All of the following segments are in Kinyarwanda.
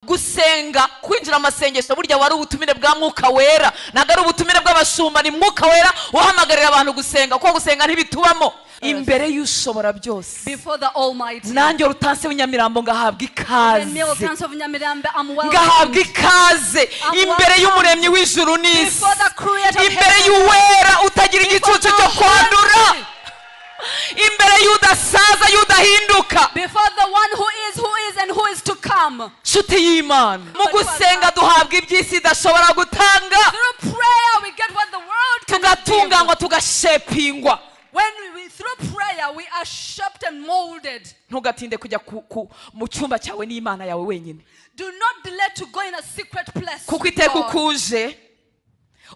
gusenga kwinjira amasengesho burya wari ubutumire bwa mwuka wera nagari ubutumire bw'abashumba ni mwuka wera uhamagarira abantu gusenga kuko gusenga ntibitubamo imbere y'ushobora byose before the Almighty. nanjye Rutanse w'Inyamirambo ngahabwa ikaze And me, Rutanse of Nyamirambo, I'm ngahabwa welcome. ikaze imbere y'umuremyi w'ijuru n'isi Before the Creator of imbere heaven. y'uwera utagira igicucu cyo kwandura imbere y'udasaza y'udahinduka Before the one who is and who is to come. nshuti y'Imana mu gusenga duhabwa iby'isi idashobora gutanga Through prayer we get what the world cannot give. tugatunganywa tugashepingwa Through prayer we are shaped and molded. ntugatinde kujya mu cyumba cyawe n'Imana yawe wenyine Do not delay to go in a secret place. kuko iteka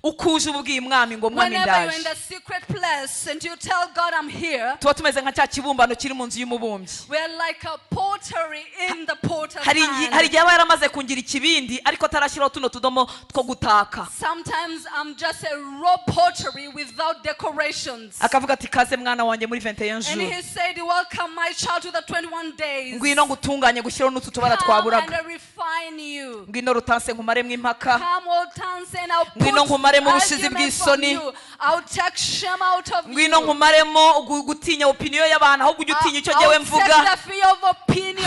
ukuje ububwiye mwami ngo mwami Whenever you're in ndaje the secret place and you tell God I'm here, tuba tumeze nka cya kibumbano kiri mu nzu y'umubumbyi we are like a pottery in the potter's hari hand. igihe aba yaramaze kungira ikibindi ariko atarashyiraho tuno tudomo two gutaka Sometimes I'm just a raw pottery without decorations. akavuga ati kaze mwana wanjye muri 21 And jours he said, welcome my child to the 21 days. ngwino ngutunganye gushyiraho n'utu tubara Come twaburaga and refine you. ngwino Rutanse nkumaremo impaka Come, old Tanse, and I'll ngwino put nkumaremo ubushizi argument from bw'isoni you. I'll take shame out of ngwino you. nkumaremo gutinya opinion y'abantu ahubwo ujye utinya icyo jyewe I'll take mvuga the fear of opinion.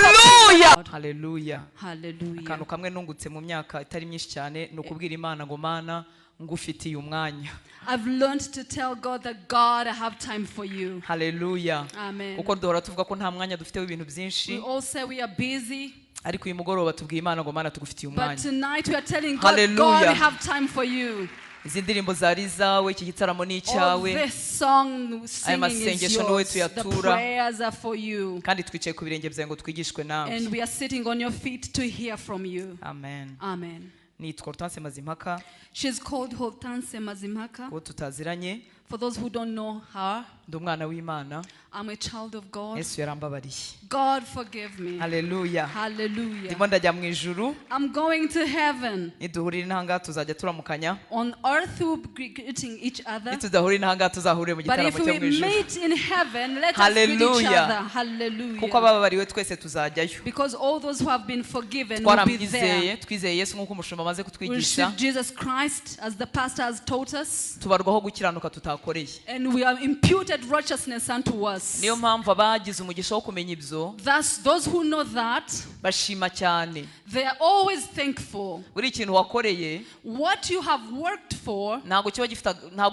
haleluya haleluya Hallelujah. akantu kamwe nungutse mu myaka itari myinshi cyane ni ukubwira Imana ngo Mana ngufitiye umwanya I've learned to tell God that God, I have time for you. haleluya Amen. kuko duhora tuvuga ko nta mwanya dufite w'ibintu byinshi We all say we are busy, ariko uyu mugoroba tubwiye Imana ngo Mana tugufitiye but umwanya tonight we are telling God, Hallelujah. God, we have time for you. izi ndirimbo zari izawe iki gitaramo ni All icyawe this song singing is masengesho ni wowe yours. The tuyatura. prayers are for you. kandi twicaye ku birenge byawe ngo twigishwe nawe And we are sitting on your feet to hear from you. amen Amen. nitwa Rutanse Mazimpaka She's called Rutanse Mazimpaka. kuko tutaziranye For those who don't know her, ndi umwana w'Imana I'm a child of God. Yesu yarambabariye God forgive me. haleluya Hallelujah. ndimo ndajya mu ijuru I'm going to heaven. niduhurira inahangaha tuzajya turamukanya On earth we'll be greeting each other. nitudahurira inahangaha tuzahurire mu But gitaramo if cyo we mu ijuru meet in heaven, let us greet each Hallelujah. other. kuko Hallelujah. abababariwe twese tuzajyayo Because all those who have been forgiven will be there. twaramwizeye twizeye Yesu nk'uko umushumba amaze We kutwigisha receive Jesus Christ as the pastor has taught us. tubarwaho gukiranuka tutakoreye And we are imputed righteousness unto us. niyo mpamvu abagize umugisha wo kumenya ibyo Thus, those who know that, bashima cyane they are always thankful. buri kintu wakoreye What you have worked for, ntabwo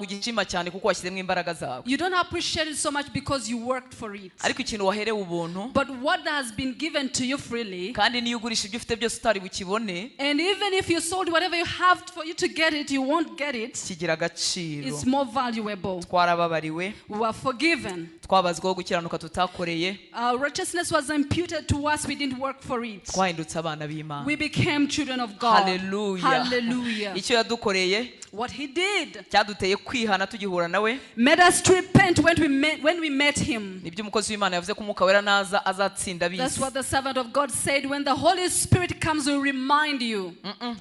ugishima cyane kuko washyizemo imbaraga zawe you don't appreciate it so much because you worked for it. ariko ikintu waherewe ubuntu But what has been given to you freely, kandi niyo ugurisha ibyo ufite byose utari bukibone and even if you sold whatever you have for you to get it, you won't get it. kigira agaciro It's more valuable. twarababariwe We were forgiven. twabazwaho gukiranuka tutakoreye Our righteousness was imputed to us. We didn't work for it. twahindutse abana b'Imana We became children of God. haleluya Hallelujah. icyo yadukoreye What he did cyaduteye kwihana tugihura nawe made us to repent when we met him. nibyo umukozi w'Imana yavuze ko umwuka wera naza azatsinda That's ab'isi what the servant of God said. When the Holy Spirit comes, will remind you.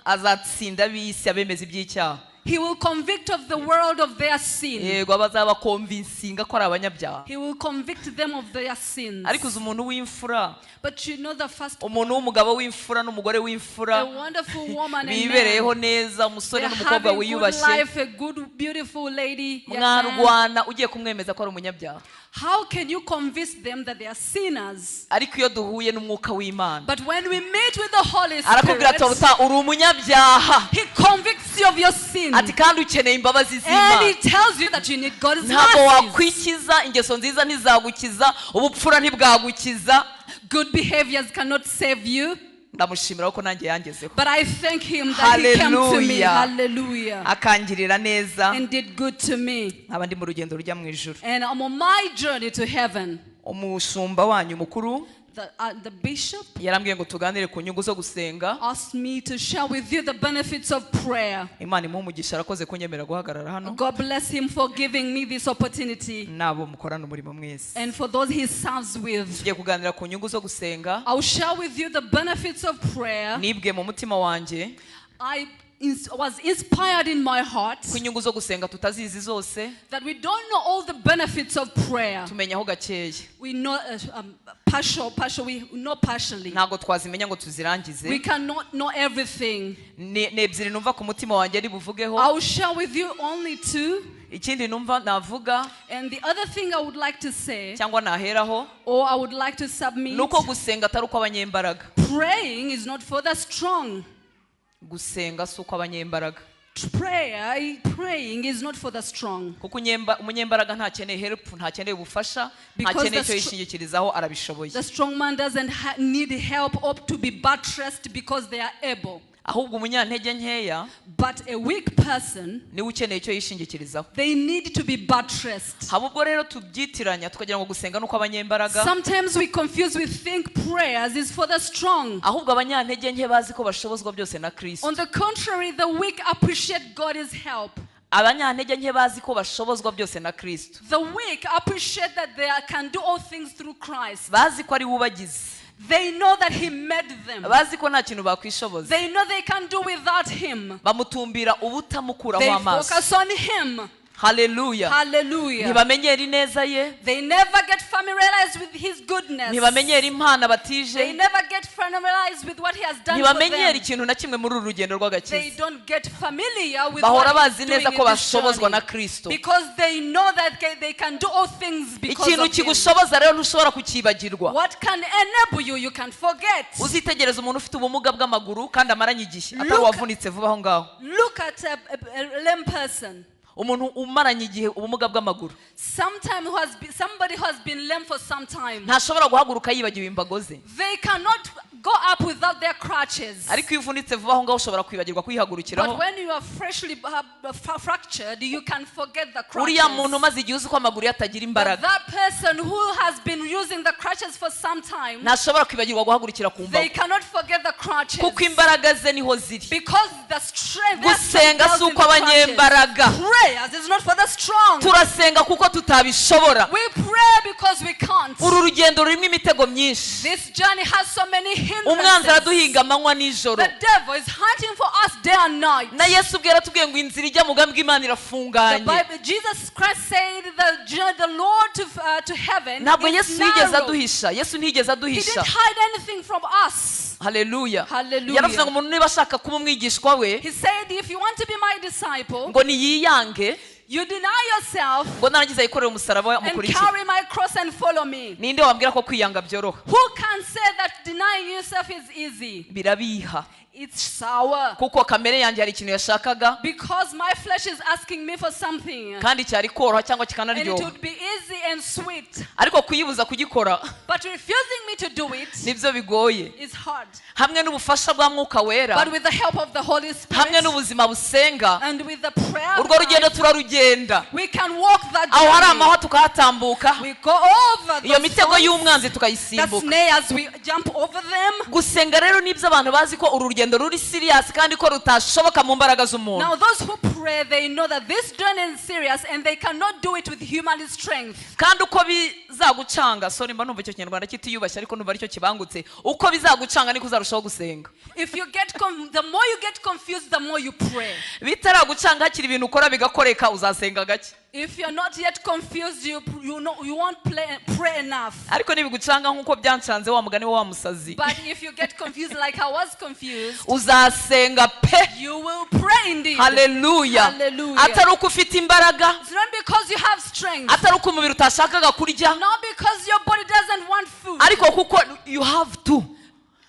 azatsinda ab'isi abemeza iby'icyaha He will convict of the world of their sin. yego abazaba konvinsinga ko ari abanyabyaha He will convict them of their sins. ariko uzi umuntu w'imfura But you know the first umuntu w'umugabo w'imfura n'umugore w'imfura a wonderful woman and bibereyeho man. neza umusore They're n'umukobwa having good wiyubashye life, a good, beautiful lady. young man. mwarwana ugiye kumwemeza ko ari umunyabyaha How can you convince them that they are sinners? ariko iyo duhuye n'umwuka w'Imana But when we meet with the Holy arakubwira ati Spirit, "Oruta, uri umunyabyaha He convicts you of your sin. ati kandi ukeneye imbabazi And z'Imana He tells you that you need God's ntabwo mercy. wakwikiza ingeso nziza ntizagukiza ubupfura ntibwagukiza Good behaviors cannot save you. ndamushimira ko nanjye yangezeho But I thank Him that He came to me. Hallelujah. Hallelujah. akangirira neza And did good to me. nkaba ndi mu rugendo rujya mu ijuru And I'm on my journey to heaven. umushumba wanyu mukuru The bishop yarambwiye ngo tuganire ku nyungu zo gusenga asked me to share with you the benefits of prayer. Imana imuhe umugisha arakoze kunyemera guhagarara hano God bless him for giving me this opportunity. nabo mukorana umurimo mwese And for those he serves with, tugiye kuganira ku nyungu zo gusenga I'll share with you the benefits of prayer. nibwe mu mutima wanjye was inspired in my heart ku inyungu zo gusenga tutazizi zose that we don't know all the benefits of prayer. tumenyaho gakeya We know partial, we know partially. ntabwo twazimenya ngo tuzirangize We cannot know everything. ni ebyiri numva ku mutima wanjye ari buvugeho I will share with you only two. ikindi numva navuga And the other thing I would like to say, cyangwa naheraho or I would like to submit, nuko gusenga atari uko abanyembaraga praying is not for the strong. gusenga si uko abanyembaraga Praying is not for the strong. kuko umunyembaraga ntakeneye help ntakeneye ubufasha Because ntakeneye the icyo yishingikirizaho arabishoboye The strong man doesn't need help up to be buttressed because they are able. ahubwo umunyantege nkeya But a weak person, niwe ukeneye icyo yishingikirizaho they need to be buttressed. haba ubwo rero tubyitiranya tukagira ngo gusenga nuko abanyembaraga Sometimes we think prayers is for the strong. ahubwo abanyantege nke bazi ko bashobozwa byose na Kristo On the contrary, the weak appreciate God's help. abanyantege nke bazi ko bashobozwa byose na Kristo The weak appreciate that they can do all things through Christ. bazi ko ari we ubagize They know that He made them. bazi ko nta kintu bakwishoboza They know they can do without Him. bamutumbira ubutamukuraho They amaso focus on Him. haleluya Hallelujah. ntibamenyera ineza ye They never get familiarized with His goodness. ntibamenyera impano They abatije never get familiarized with what He has done for ntibamenyera them. ikintu na kimwe muri uru rugendo They rw'agakiza don't get familiar with bahora what He's bazi doing neza in ko this bashobozwa na journey. Kristo Because they know that they can do all things because ikintu of Him. kigushoboza rero ntushobora kukibagirwa What can enable you, you can forget. uzitegereza umuntu ufite ubumuga bw'amaguru kandi amaranye igihe atari Look- wavunitse vuba aho ngaho Look at a lame person. umuntu umaranye igihe ubumuga bw'amaguru Somebody who has been lame for some time. ntashobora guhaguruka yibagiwe imbago ze They cannot go up without their crutches. ariko iyo uvunitse vuba aho ngaho ushobora kwibagirwa kwihagurukiraho But when you are freshly fractured, you can forget the crutches. uriya muntu umaze igihe uzi ko amaguru ye atagira But imbaraga that person who has been using the crutches for some time, ntashobora kwibagirwa guhagurukira ku they mbago cannot forget the crutches. kuko imbaraga ze niho ziri Because the strength, their strength gusenga dwells si in uko the crutches. abanyembaraga Prayers is not for the strong. turasenga kuko tutabishobora We pray because we can't. uru rugendo rurimo imitego myinshi This journey has so many umwanzi hindrances. araduhiga amanywa nijoro The devil is hunting for us day and night. na yesu ubwo yaratubwiye ngo inzira ijya mu bwami bw'imana The irafunganye Bible, Jesus Christ said the Lord to heaven ntabwo is yesu yigeze narrow. aduhisha yesu ntiyigeze He aduhisha didn't hide anything from us. haleluya Hallelujah. yaravuze ngo umuntu niba ashaka kuba umwigishwa we He said, if you want to be my disciple, ngo niyiyange you deny yourself ngo narangiza yikorere umusaraba and mukurikire carry my cross and follow me. ninde wabwira ko kwiyanga byoroha Who can say that denying yourself is easy? birabiha It's sour. kuko kamere yanjye hari ikintu yashakaga Because my flesh is asking me for something. kandi cyari koroha cyangwa And it kikanaryoha would be easy and sweet. ariko kuyibuza kugikora But refusing me to do it nibyo bigoye is hard. hamwe n'ubufasha bwa mwuka wera But with the help of the Holy hamwe Spirit n'ubuzima busenga and with the prayer urwo rugendo life, turarugenda we can walk that aho hari journey. amahwa tukahatambuka We go over iyo those mitego thorns, y'umwanzi the tukayisimbuka snares, we jump over them. gusenga rero nibyo abantu bazi ko uru rugendo ruri serious kandi ko rutashoboka mu mbaraga z'umuntu Now those who pray, they know that this journey is serious and they cannot do it with human strength. kandi uko bizagucanga sorry mba numva icyo kinyarwanda kitiyubashye ariko numva aricyo kibangutse uko bizagucanga niko uzarushaho gusenga If you get the more you get confused, the more you pray. bitaragucanga hakiri ibintu ukora bigakoreka uzasenga gake If you're not yet confused, you won't pray enough. ariko nibigucanga nk'uko byancanze wa mugani wa musazi But if you get confused like I was confused, uzasenga pe you will pray indeed. haleluya Hallelujah. atari uko ufite imbaraga It's not because you have strength, atari uko umubiri utashakaga kurya not because your body doesn't want food, ariko kuko you have to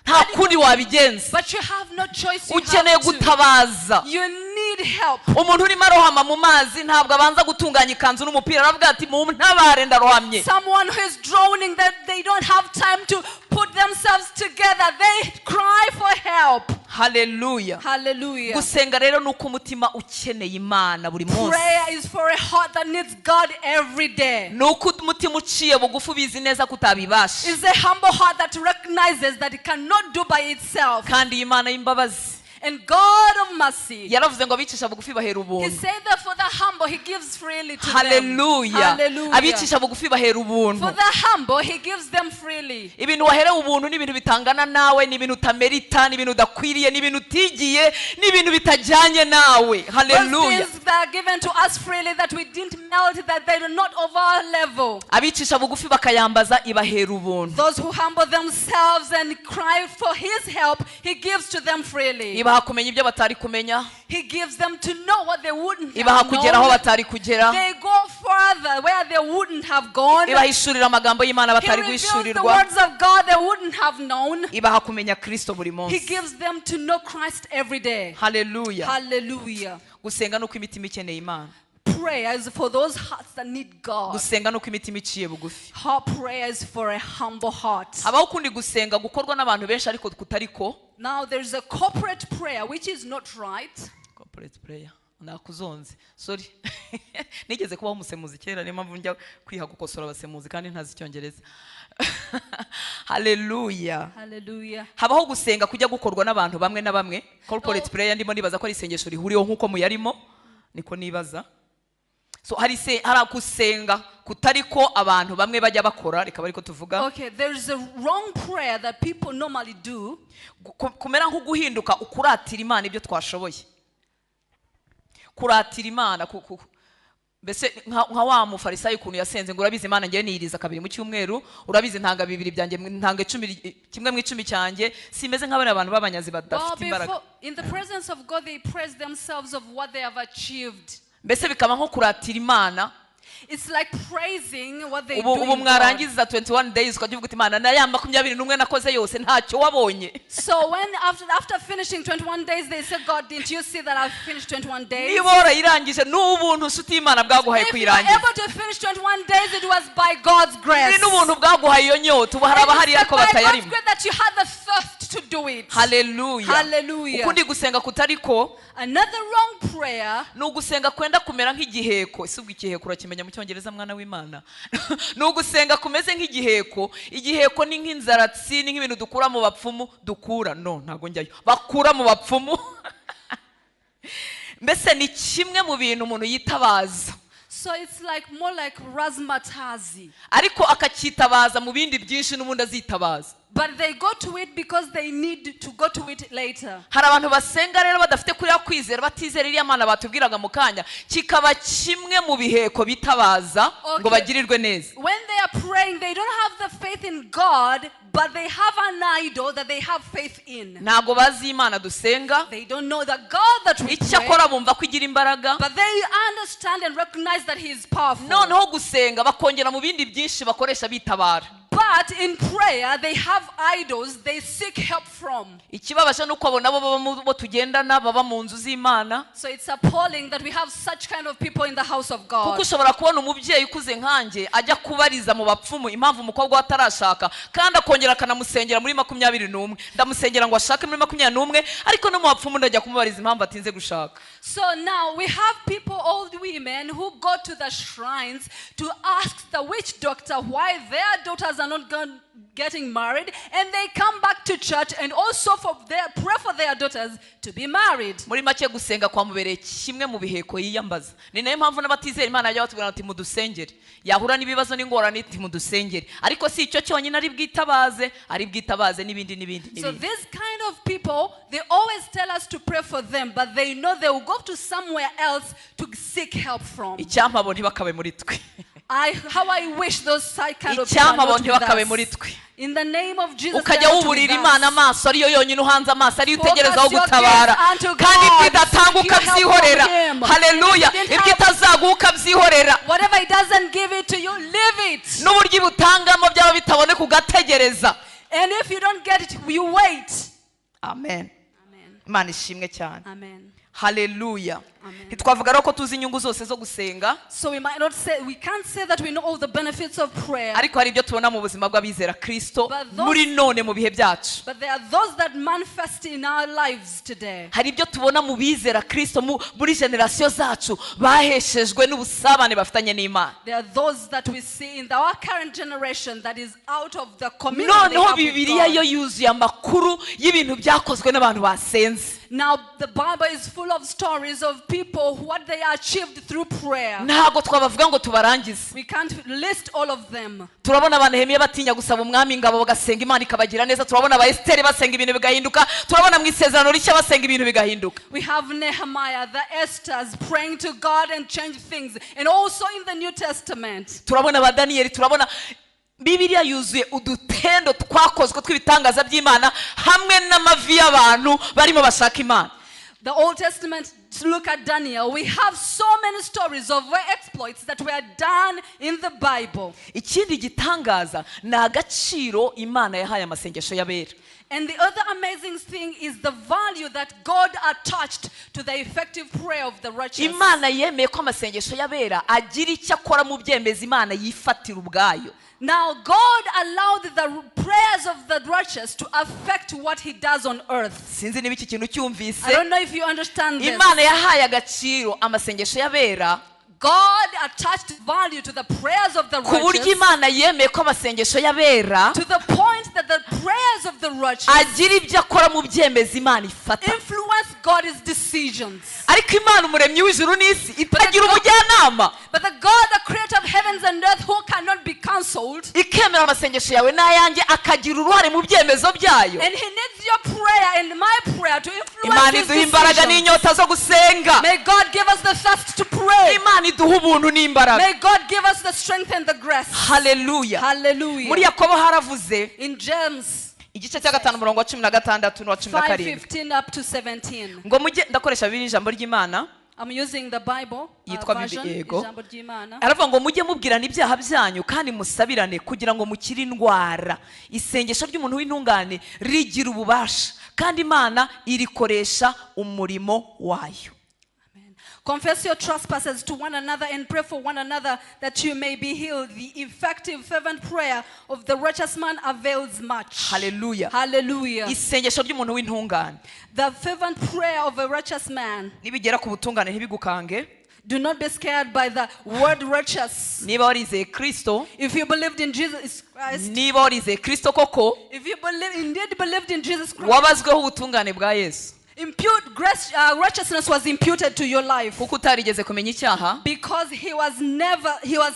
nta kundi wabigenza but you have no choice. You ukeneye have to. gutabaza You need help. umuntu urimo arohama mu mazi ntabwo abanza gutunganya ikanzu n'umupira aravuga ati mu ntabare ndarohamye Someone who is drowning that they don't have time to put themselves together. They cry for help. haleluya Hallelujah. gusenga rero ni uko umutima ukeneye imana buri munsi Prayer is for a heart that needs God every day. ni uko umutima uciye bugufi ubizi neza ko utabibasha It's a humble heart that recognizes that it cannot do by itself. kandi iyi Imana y'imbabazi And God of mercy, yaravuze ngo abicisha bugufi bahera He ubuntu. said that for the humble, He gives freely to them. Haleluya. Hallelujah. Abicisha bugufi bahera For ubuntu. the humble, He gives them freely. Ibintu waherewe ubuntu ni ibintu bitangana nawe, ni ibintu utamerita, ni ibintu udakwiriye, ni ibintu utigiye, ni ibintu bitajyanye nawe. Those Haleluya. things that are given to us freely that we didn't melt, that they are not of our level. Abicisha bugufi bakayambaza ibahera ubuntu. Those who humble themselves and cry for His help, He gives to them freely. Ibaha kumenya ibyo batari kumenya, He gives them to know what they wouldn't ibaha have kugera aho known. batari kugera, They go further where they wouldn't have gone. ibahishurira amagambo y'Imana He batari reveals the guhishurirwa, words of God they wouldn't have known. ibaha kumenya Kristo buri He munsi. gives them to know Christ every day. Haleluya. Hallelujah. Gusenga nuko imitima ikeneye Imana. Prayer is for those hearts that need God. Gusenga nuko imitima iciye bugufi. Her prayer is for a humble heart. Habaho kundi gusenga gukorwa n'abantu benshi ariko kutariko. Now there is a corporate prayer which is not right. Corporate prayer. Nakuzonze. Sorry. Nigeze kubaho umusemuzi kera niyo mpamvu njya kwiha gukosora abasemuzi kandi ntazi Icyongereza. Haleluya. Hallelujah. Habaho gusenga kujya gukorwa n'abantu bamwe na bamwe. Corporate prayer ndimo nibaza ko ari isengesho rihuriyeho nkuko muyarimo. Niko nibaza. So hari gusenga kutariko abantu bamwe bajya bakora, reka bariko tuvuga. Okay, there is a wrong prayer that people normally do. Kumera nko guhinduka ukuratira Imana ibyo twashoboye. Kuratira Imana mbese nka wa mufarisayo ukuntu yasenze ngo urabizi Imana ngiye niyiriza kabiri mu cyumweru, urabizi ntanga bibiri byanjye ntanga 10 kimwe mu 10 cyanjye, simeze nk'abari abantu babanyazi badafite imbaraga. In the presence of God they praise themselves of what they have achieved. Mbese bikaba nko kuratira Imana. It's like praising what they ubu do. mwarangiza 21 days ukavuga uti Imana na ya 21 nakoze yose ntacyo wabonye. So when after finishing 21 days they said, God, didn't you see that I've finished 21 days? Niba warayirangije n'ubuntu nshuti Imana bwaguhaye If you were kuyirangiza. able to finish 21 days, it was by God's grace. Ni n'ubuntu bwaguhaye iyo nyota ubu haraba hari ariko By God's batayarimo. grace that you had the thirst to do it. Haleluya. Hallelujah. Ukundi gusenga kutariko Another wrong prayer. ni ugusenga kwenda kumera nk'igiheko. Ese ubwo igiheko urakimenya mu Cyongereza mwana w'Imana? Ni ugusenga kumeze nk'igiheko. Igiheko ni nk'inzaratsi, ni nk'ibintu dukura mu bapfumu dukura. No, ntago njyayo. Bakura mu bapfumu. Mbese ni kimwe mu bintu umuntu yitabaza. So it's like more like razmatazi. Ariko akakitabaza mu bindi byinshi n'ubundi azitabaza. But they go to it because they need to go to it later. Hari abantu basenga rero badafite kuriya kwizera, batizera iriya Mana batubwiraga mu kanya, kikaba kimwe mu biheko bitabaza ngo bagirirwe neza. When they are praying, they don't have the faith in God, but they have an idol that they have faith in. Ntago bazi Imana dusenga. They don't know the God that we pray, Icyakora bumva ko igira imbaraga. but they understand and recognize that He is powerful. Noneho gusenga bakongera mu bindi byinshi bakoresha bitabara. But in prayer, they have idols they seek help from. Ikibabasha nuko abo nabo baba bo tugendana baba mu nzu z'Imana. So it's appalling that we have such kind of people in the house of God. Kuko ushobora kubona umubyeyi ukuze nkanjye ajya kubariza mu bapfumu impamvu umukobwa atarashaka kandi akongera akanamusengera muri 21. Ndamusengera ngo ashake muri 21 ariko no mu bapfumu ndajya kumubariza impamvu atinze gushaka. So now we have people, old women, who go to the shrines to ask the witch doctor why their daughters are not getting married, and they come back to church and also pray for their daughters to be married. Muri make gusenga kwa mubereye kimwe mu biheko yiyambaza. Ni nayo mpamvu n'abatizera Imana yajya batubwira ati mudusengere. Yahura n'ibibazo n'ingorane ati mudusengere. Ariko si icyo cyonyine ari bwitabaze n'ibindi. So this kind of people, they always tell us to pray for them, but they know they will go to somewhere else to seek help from. Icyampa bo ntibakabe muri twe. How I wish those kind of people are Icyampa bo not ntibakabe with muri us. twe. In the name of Jesus, Ukajya they are to wuburira be Imana thus. amaso ariyo yonyine uhanze amaso ariyo Focus utegerezaho your gutabara gaze unto kandi God. ibidatanga Seek your help ukabyihorera. from Him. Haleluya. If you didn't Ibyo itazaguha ukabyihorera. Whatever He doesn't give it to you, leave it. N'uburyo ibutangamo byaba bitaboneka ugategereza. And if you don't get it, you wait. Amen. Amen. Imana ishimwe cyane. Amen. Haleluya. Amen. Ntitwavuga rero ko tuzi inyungu zose zo gusenga, So we can't say that we know all the benefits of prayer. ariko hari ibyo tubona mu buzima bw'abizera Kristo But those- muri none mu bihe byacu. But there are those that manifest in our lives today. Hari ibyo tubona mu bizera Kristo muri generasiyo zacu baheshejwe n'ubusabane bafitanye n'Imana. There are those that we see in our current generation that is out of the community they Noneho have with Bibiliya yo God. yuzuye amakuru y'ibintu byakozwe n'abantu basenze. Now, the Bible is full of stories of people, what they achieved through prayer. ntago twabavuga ngo tubarangize. We can't list all of them. Turabona abantu Nehemiya batinya gusaba umwami ingabo bagasenga Imana ikabagira neza. Turabona aba Esteri basenga ibintu bigahinduka. Turabona mu isezerano rishya basenga ibintu bigahinduka. We have Nehemiah, the Esthers, praying to God and change things. And also in the New Testament. Turabona aba Daniyeli, turabona Bibiliya yuzuye udutendo twakozwe tw'ibitangaza by'Imana hamwe n'amavi y'abantu barimo bashaka Imana. The Old Testament, look at Daniel. We have so many stories of exploits that were done in the Bible. Ikindi gitangaza ni agaciro Imana yahaye amasengesho y'abera. And the other amazing thing is the value that God attached to the effective prayer of the righteous. Imana yemeye ko amasengesho y'abera agira icyo akora mu byemeza Imana yifatira ubwayo. Now, God allowed the prayers of the righteous to affect what he does on earth. Sinzi niba iki kintu cyumvise. I don't know if you understand this. Imana yahaye agaciro amasengesho y'abera. God attached value to the prayers of the Ku buryo righteous Imana yemeye ko amasengesho y'abera to the point that the prayers of the righteous agira ibyo akora mu byemeza Imana ifata. influence God's decisions. Ariko Imana umuremyi w'ijuru n'isi itagira umujyanama. But the God, the creator of heavens and earth, who cannot be cancelled, Ikemera amasengesho yawe n'ayanjye akagira uruhare mu byemezo byayo. and he needs your prayer and my prayer to influence Imana his iduha imbaraga decisions. n'inyota zo gusenga. May God give us the thirst to pray. Imana iduha ubuntu n'imbaraga. May God give us the strength and the grace. Haleluya. Hallelujah. Muri Yakobo haravuze In James igice cya 5 umurongo wa 16 n'uwa 17 5:15 up to 17. ngo mujye ndakoresha bibiri ijambo ry'Imana I'm using the Bible Yitwa version. Yego. Ijambo ry'Imana. aravuga ngo mujye mubwirana ibyaha byanyu kandi musabirane kugira ngo mukire indwara. Isengesho ry'umuntu w'intungane rigira ububasha kandi Imana irikoresha umurimo wayo. Confess your trespasses to one another and pray for one another that you may be healed. The effective fervent prayer of the righteous man avails much. Haleluya. Hallelujah. Isengesho ry'umuntu w'intungane The fervent prayer of a righteous man. nibigera ku butungane ntibigukange. Do not be scared by the word righteous. Niba warizeye Kristo, If you believed in Jesus Christ, niba warizeye Kristo koko, if you indeed believed in Jesus Christ, wabazweho ubutungane bwa Yesu. righteousness was imputed to your life. Kuko utarigeze kumenya icyaha, Because he was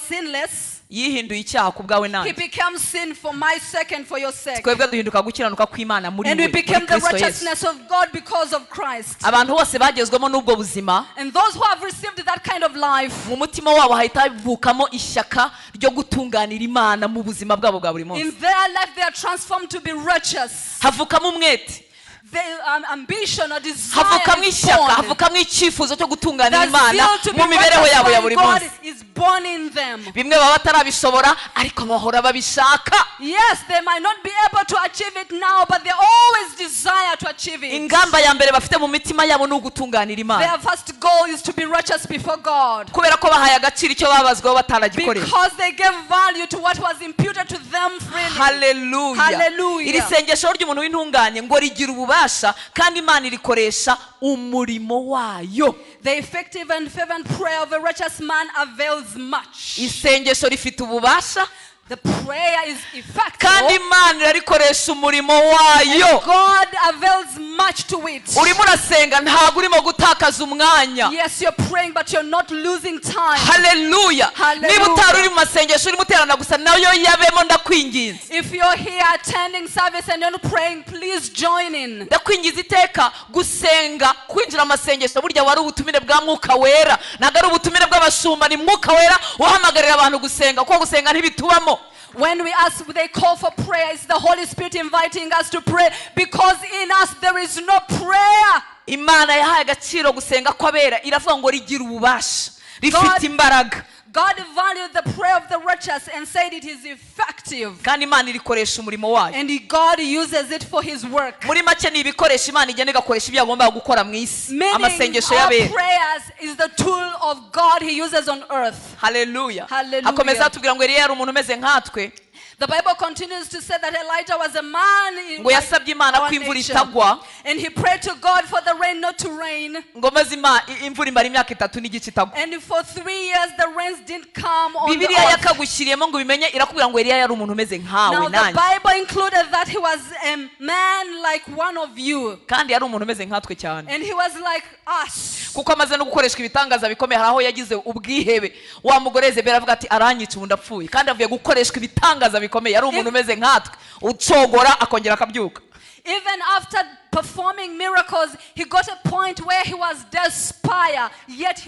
sinless. yihinduye icyaha ku bwawe He nanjye. became sin for my sake and for your sake. Twebwe duhinduka gukiranuka kw'Imana muri And we, we muri became the Kristo Yesu. righteousness of God because of Christ. Abantu bose bagezwemo n'ubwo buzima, And those who have received that kind of life, mu mutima wabo hahita havukamo ishyaka ryo gutunganira Imana mu buzima bwabo bwa buri munsi. in their life they are transformed to be righteous. Havukamo umwete, Their ambition or desire havukamo is ishyaka, born. havukamo icyifuzo cyo gutunganira The Imana zeal to be mu mibereho righteous yabo ya by buri God munsi. is born in them. Bimwe baba batarabishobora ariko bahora babishaka. Yes, they might not be able to achieve it now, but they always desire to achieve it. Ingamba ya mbere bafite mu mitima yabo ni ugutunganira Imana, Their first goal is to be righteous before God. kubera ko bahaye agaciro icyo babazweho bataragikorera. Because they gave value to what was imputed to them freely. Haleluya. Hallelujah. Iri sengesho ry'umuntu w'intungane ngo rigira ububasha kandi Imana irikoresha umurimo wayo. The effective and fervent prayer of a righteous man avails much. Isengesho rifite ububasha The prayer is effective. kandi Imana irarikoresha umurimo wayo. God avails much to it. Urimo urasenga ntabwo urimo gutakaza umwanya. Yes, you're praying, but you're not losing time. Haleluya. Hallelujah. Niba utari uri mu masengesho urimo uterana gusa nayo yabemo ndakwinginze. If you're here attending service and you're not praying, please join in. Ndakwingiza iteka gusenga kwinjira amasengesho burya wari ubutumire bwa Mwuka Wera, ntabwo ari ubutumire bw'abashumba, ni Mwuka Wera uhamagarira abantu gusenga kuko gusenga ntibitubamo. When we ask, they call for prayer, it's the Holy Spirit inviting us to pray because in us there is no prayer. Imana yahaye agaciro gusenga kw'abera, iravuga ngo rigira ububasha, rifite imbaraga. God valued the prayer of the righteous and said it is effective. Kandi Imana irikoresha umurimo wayo. And God uses it for his work. Muri make ni ibikoresha Imana igenda igakoresha ibyo yagombaga gukora mu isi. Meaning Amasengesho our y'abera. prayers is the tool of God he uses on earth. Haleluya. Hallelujah. Akomeza atubwira ngo Eliya yari umuntu umeze nkatwe. The Bible continues to say that Elijah was a man in ngo yasabye imana our ko imvura nature. itagwa And he prayed to God for the rain not to rain. ngo maze imvura imara imyaka 3 n'igice itagwa. And for 3 years the rains didn't come on the Bibiliya earth. yakagushyiriyemo ngo bimenye irakubwira ngo Eliya yari umuntu umeze nkawe Now the nanjye Bible included that he was a man like one of you. kandi yari umuntu umeze nkatwe cyane And he was like us. kuko amaze no gukoreshwa ibitangaza bikomeye hari aho yagize ubwihebe wa mugore Yezebeli avuga ati aranyica ubu ndapfuye kandi avuye gukoreshwa ibitangaza bikomeye yari umuntu umeze nkatwe ucogora akongera akabyuka. Even after performing miracles, he got a point where he was despair, yet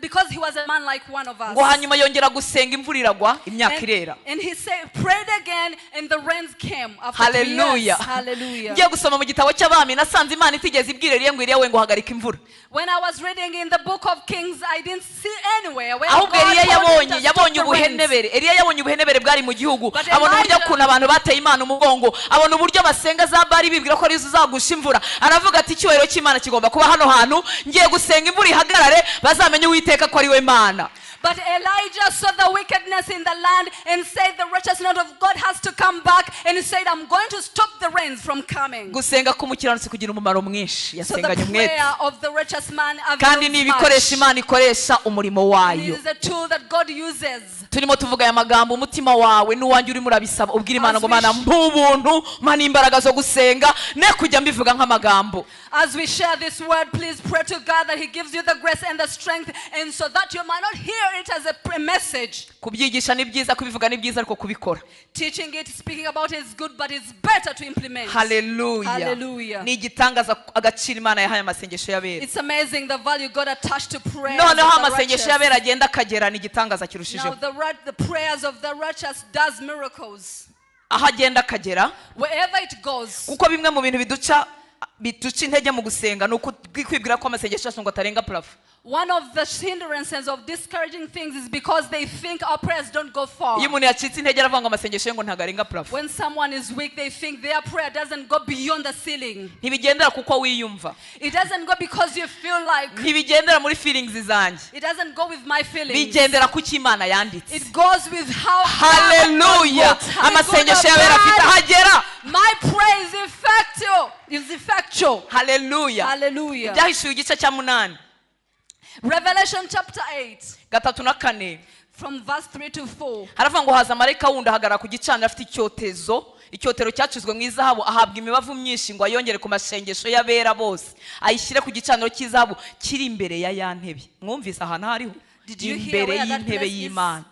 because he was a man like one of us. ngo hanyuma yongera gusenga imvura iragwa imyaka irera. And he prayed again and the rains came after 3 years. Hallelujah. Hallelujah. ngiye gusoma mu gitabo cy'abami nasanze imana itigeze ibwira Eliya ngo Eliya we ngo hagarika imvura. When I was reading in the book of Kings, I didn't see anywhere where ahubwo God Eliya told him to stop yabonye the rains. ubuhenebere Eliya yabonye ubuhenebere bwari mu gihugu But abona uburyo Elijah- kuntu abantu bateye imana umugongo abona uburyo basenga za Bali bibwira ko arizo uzagusha imvura aravuga ati icyubahiro cy'Imana kigomba kuba hano hantu ngiye gusenga imvura ihagarare bazamenye Uwiteka ko ari we Mana. But Elijah saw the wickedness in the land and said the righteousness of God has to come back, and he said, I'm going to stop the rains from coming. gusenga k'umukiranutsi kugira umumaro mwinshi So the yasenganye umwete prayer of the righteous man kandi ni avails ibikoresho much. Imana ikoresha umurimo It wayo. is a tool that God uses. turimo tuvuga aya magambo umutima wawe n'uwanjye urimo urabisaba ubwira Imana ngo As we Mana mb'ubuntu mana imbaraga zo gusenga ne kujya mbivuga nk'amagambo. As we share this word, please pray to God that he gives you the grace and the strength, and so that you might not hear it as a message. kubyigisha ni byiza kubivuga ni byiza ariko kubikora. Teaching it, speaking about it is good, but it's better to implement. Hallelujah. Hallelujah. ni igitangaza agaciro Imana yahaye amasengesho y'abera. It's amazing the value God attached to prayer. noneho amasengesho y'abera agenda akagera ni igitangaza Now kirushijeho. the prayers of the righteous does miracles. aho agenda akagera Wherever it goes. kuko bimwe mu bintu biduca intege mu gusenga ni ukwibwira ko amasengesho yacu ngo atarenga parafo. One of the hindrances of discouraging things is because they think our prayers don't go far. iyo umuntu yacitse intege aravuga ngo amasengesho ye ngo ntago arenga parafo. When someone is weak, they think their prayer doesn't go beyond the ceiling. ntibigendera kuko wiyumva. It doesn't go because you feel like. ntibigendera muri feelings zanjye. It doesn't go with my feelings. bigendera ku cyo Imana yanditse. It goes with how. Hallelujah. amasengesho y'abera afite ahagera. My prayer is effectual. Is effectual. Hallelujah. Hallelujah. Ibyahishuwe igice cya 8 Revelation chapter 8 3 na 4 from verse 3 to 4. haravuga ngo haza marayika wundi ahagarara ku gicaniro afite icyotero cyacuzwe mu izahabu ahabwa imibavu myinshi ngo ayongere ku masengesho y'abera bose ayishyire ku gicaniro cy'izahabu kiri imbere ya ya ntebe. mwumvise ahantu hariho Did you hear imbere where that y'intebe place is? y'Imana.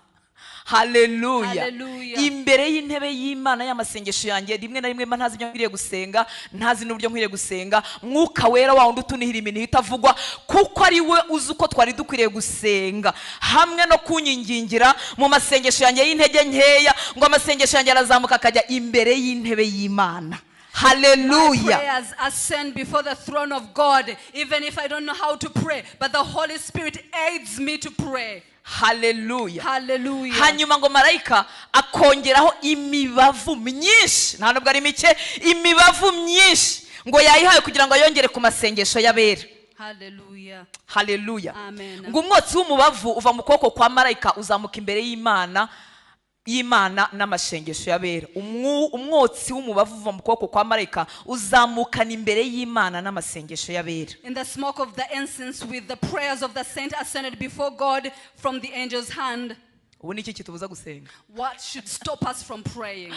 Hallelujah. Hallelujah. imbere y'intebe y'Imana y'amasengesho yanjye rimwe na rimwe mba ntazi ibyo nkwiriye gusenga ntazi n'uburyo nkwiriye gusenga mwuka wera wa wundi utunihira ibintu bitavugwa kuko ari we uzi uko twari dukwiriye gusenga hamwe no kunyingingira mu masengesho yanjye y'intege nkeya ngo amasengesho yanjye arazamuka akajya imbere y'intebe y'Imana. Hallelujah. My prayers ascend before the throne of God, even if I don't know how to pray, but the Holy Spirit aids me to pray. Hallelujah. Hallelujah. hanyuma ngo marayika akongeraho imibavu myinshi nta nubwo ari mike imibavu myinshi ngo yayihaye kugira ngo ayongere ku masengesho y'abera. Hallelujah. Hallelujah. Amen. ngo umwotsi w'umubavu uva mu kuboko kwa marayika uzamuka imbere y'Imana n'amasengesho y'abera. umwotsi w'umubavu uva mu kuboko kwa marayika uzamukana imbere y'Imana n'amasengesho y'abera. In the smoke of the incense with the prayers of the saint ascended before God from the angel's hand. ubu niki kitubuza gusenga? What should stop us from praying?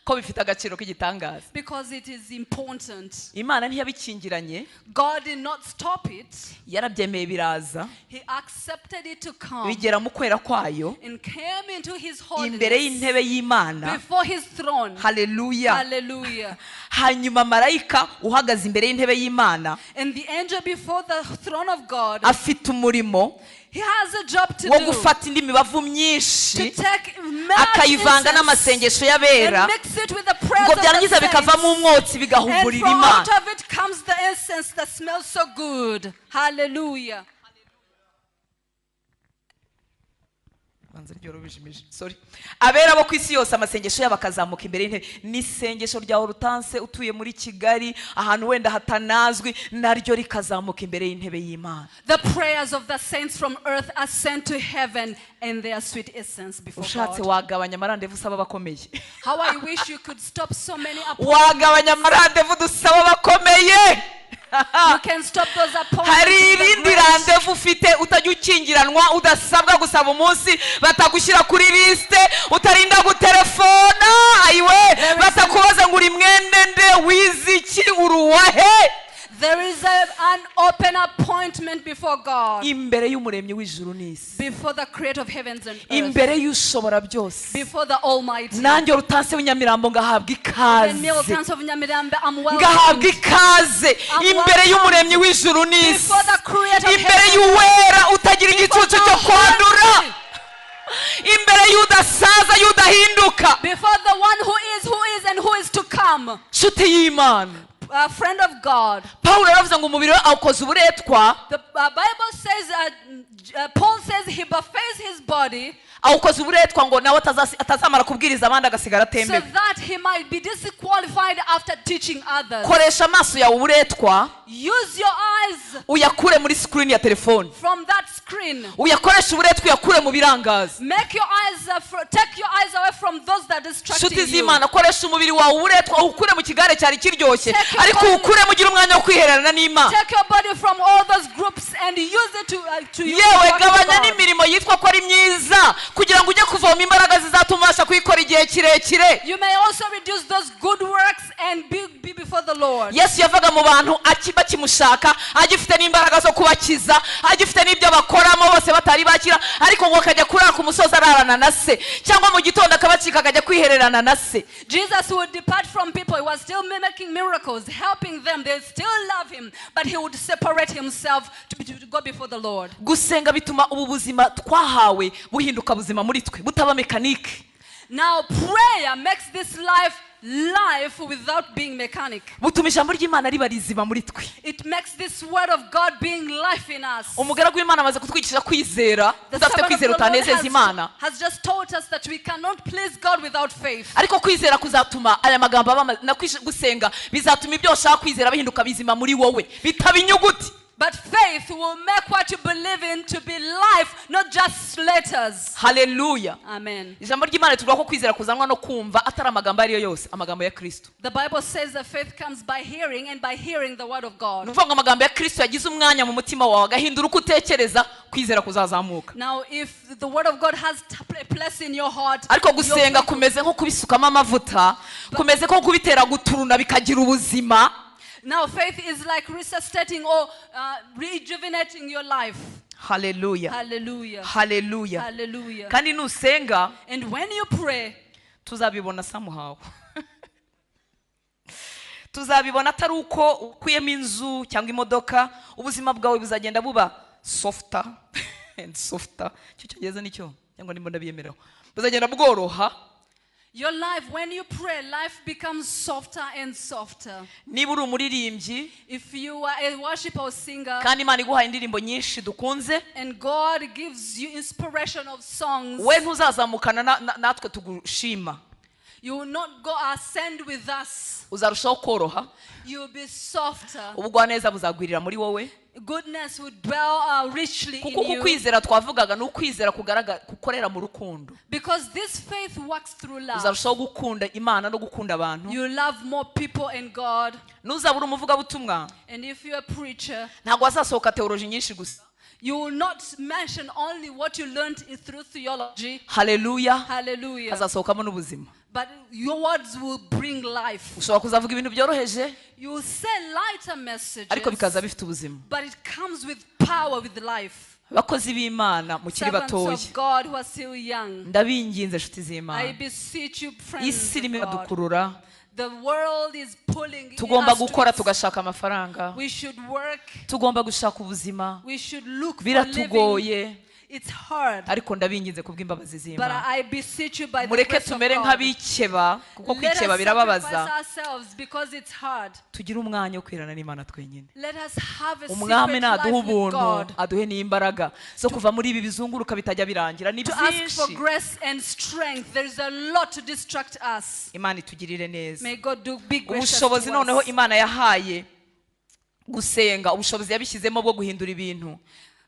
ko bifite agaciro k'igitangaza. Because it is important. Imana ntiyabikingiranye. God did not stop it. yarabyemeye biraza He accepted it to come bigera mu kwera kwayo and came into his imbere holiness y'intebe y'Imana. before his throne. Hallelujah. Hallelujah. hanyuma marayika uhagaze imbere y'intebe y'Imana And the angel before the throne of God, afite umurimo he has a job to wo do. gufata indi mibavu To myinshi take much akayivanga incense n'amasengesho y'abera and mix it with the prayers ngo of the byarangiza bikavamo saints. umwotsi And bigahumurira from out Imana. of it comes the incense that smells so good. Hallelujah. banza ryo rubijimije sorry abera bo kwisi yose amasengesho y'abakazamuka imbere y'intebe n'isengesho rya Hortense utuye muri Kigali ahantu wenda hatanazwi naryo rikazamuka imbere y'intebe y'Imana. The prayers of the saints from earth are sent to heaven and their sweet essence before ushatse God. wagabanya amarandevu usaba bakomeye. How I wish you could stop so many wagabanya amarandevu dusaba bakomeye. You can stop those appointments. hari irindi randevu ufite utajya ukingiranwa udasabwa gusaba umunsi batagushyira kuri liste utarinda gutelefona ayiwe batakubaza ngo uri mwende nde wiziki uruwahe. There is an open appointment before God. Imbere y'umuremyi w'ijuru n'isi. Before the creator of heavens and earth. Imbere y'ushobora byose. Before the Almighty. Nanjye Hortense w'Inyamirambo ngahabwa ikaze. And me, Hortense of Nyamirambo, I'm welcome. Ngahabwa ikaze imbere y'umuremyi w'ijuru n'isi. Before the creator of imbere y'uwera utagira igicucu cyo kwandura. Imbere y'udasaza y'udahinduka. Before the one who is and who is to come. Nshuti y'Imana. A friend of God. Pawulo aravuze ngo umubiri we awukoze uburetwa. The Bible says, Paul says he buffets his body. awukoze uburetwa ngo nawe atazamara kubwiriza abandi agasigara So atembe. that he might be disqualified after teaching others. Koresha amaso yawe uburetwa. Use your eyes Uyakure muri screen ya telefone. from that screen. Uyakoresha uburetwa uyakure mu birangaza. Make your eyes, take your eyes away from those that distract Shuti you. z'Imana koresha umubiri wawe uburetwa ukure mu kigare cyari kiryoshye ariko ukure mugira umwanya wo kwihererana n'Imana. Take your body from all those groups and use it to use yewe gabanya n'imirimo yitwa ko ari myiza kugira ngo ujye kuvoma imbaraga zizatuma ubasha kuyikora igihe kirekire. You may also reduce those good works and be before the Lord. Yesu yavaga mu bantu bakimushaka agifite n'imbaraga zo kubakiza agifite n'ibyo bakoramo bose batari bakira ariko ngo akajya kurara ku musozi ararana na se cyangwa mu gitondo akabacika akajya kwihererana na se. Jesus would depart from people. He was still making miracles, helping them. They still love him, but he would separate himself to go before the Lord. Gusenga bituma ubu buzima twahawe buhinduka buzima muri twe butaba mekanike. Now prayer makes this life without being mechanic. Butuma ijambo ry'Imana riba rizima muri twe. It makes this word of God being life in us. Umugaragu w'Imana amaze kutwigisha kwizera udafite kwizera utanezeza Imana. Has just taught us that we cannot please God without faith. Ariko kwizera kuzatuma aya magambo gusenga bizatuma ibyo ushaka kwizera bihinduka bizima muri wowe bitaba inyuguti. But faith will make what you believe in to be life, not just letters. Hallelujah. Amen. Ijambo ry'Imana tuvuga ko kwizera kuzanwa no kumva atari amagambo ariyo yose amagambo ya Kristo. The Bible says that faith comes by hearing and by hearing the word of God. Nuvuga ngo amagambo ya Kristo yagize umwanya mu mutima wawe agahindura uko utekereza kwizera kuzazamuka. Now if the word of God has a place in your heart, ariko gusenga kumeze nko kubisukamo amavuta kumeze nko kubitera guturuna bikagira ubuzima. Now faith is like resuscitating or rejuvenating your life. Hallelujah. Hallelujah. Hallelujah. Hallelujah. Kandi nusenga And when you pray, tuzabibona somehow. Tuzabibona atari uko ukuyemo inzu cyangwa imodoka ubuzima bwawe buzagenda buba softer and softer. Cyo cyogeza nicyo cyangwa nimba ndabiyemereho. Buzagenda bworoha. your life, when you pray, life becomes softer and softer. Niba uri umuririmbyi If you are a worshiper or singer, kandi Imana iguhaye indirimbo nyinshi dukunze, and God gives you inspiration of songs, we ntuzazamukana natwe tugushima. you will not go ascend with us. Uzarushaho koroha. You will be softer. Ubugwaneza buzagwirira muri wowe. Goodness will dwell richly Kuko in you. kukwizera twavugaga n'ukwizera kukorera mu rukundo. Because this faith works through love. Uzarushaho gukunda Imana no gukunda abantu. You love more people and God. Nuzabura umuvugabutumwa And if you're a preacher, ntabwo hazasohoka teoloji nyinshi gusa. you will not mention only what you learned through theology. Hallelujah. Hallelujah. Hazasohokamo n'ubuzima. But your words will bring life. Ushobora kuzavuga ibintu byoroheje You will say lighter messages, ariko bikaza bifite ubuzima. but it comes with power, with life. Bakozi b'Imana mukiri Servants batoya, of God who are still young, ndabinginze nshuti I z'Imana. beseech you, friends Isi irimo of God. iradukurura. The world is pulling Tugomba us to gukora its- tugashaka amafaranga. We should work. Tugomba gushaka ubuzima. We should look for living. Biratugoye. It's hard. ariko ndabinginze kubw'imbabazi But z'Imana I beseech you by the mureke grace of tumere God. nk'abikeba kuko Let us kwikeba sacrifice birababaza ourselves because it's hard. tugire umwanya wo kwirana n'Imana twenyine Let us have a umwami secret naduha life with ubuntu God. aduhe n'imbaraga zo kuva muri ibi bizunguruka bitajya birangira ni To ask for byinshi grace and strength. There is a lot to distract us. Imana itugirire neza May God be gracious ubushobozi to noneho us. Imana yahaye gusenga ubushobozi yabishyizemo bwo guhindura ibintu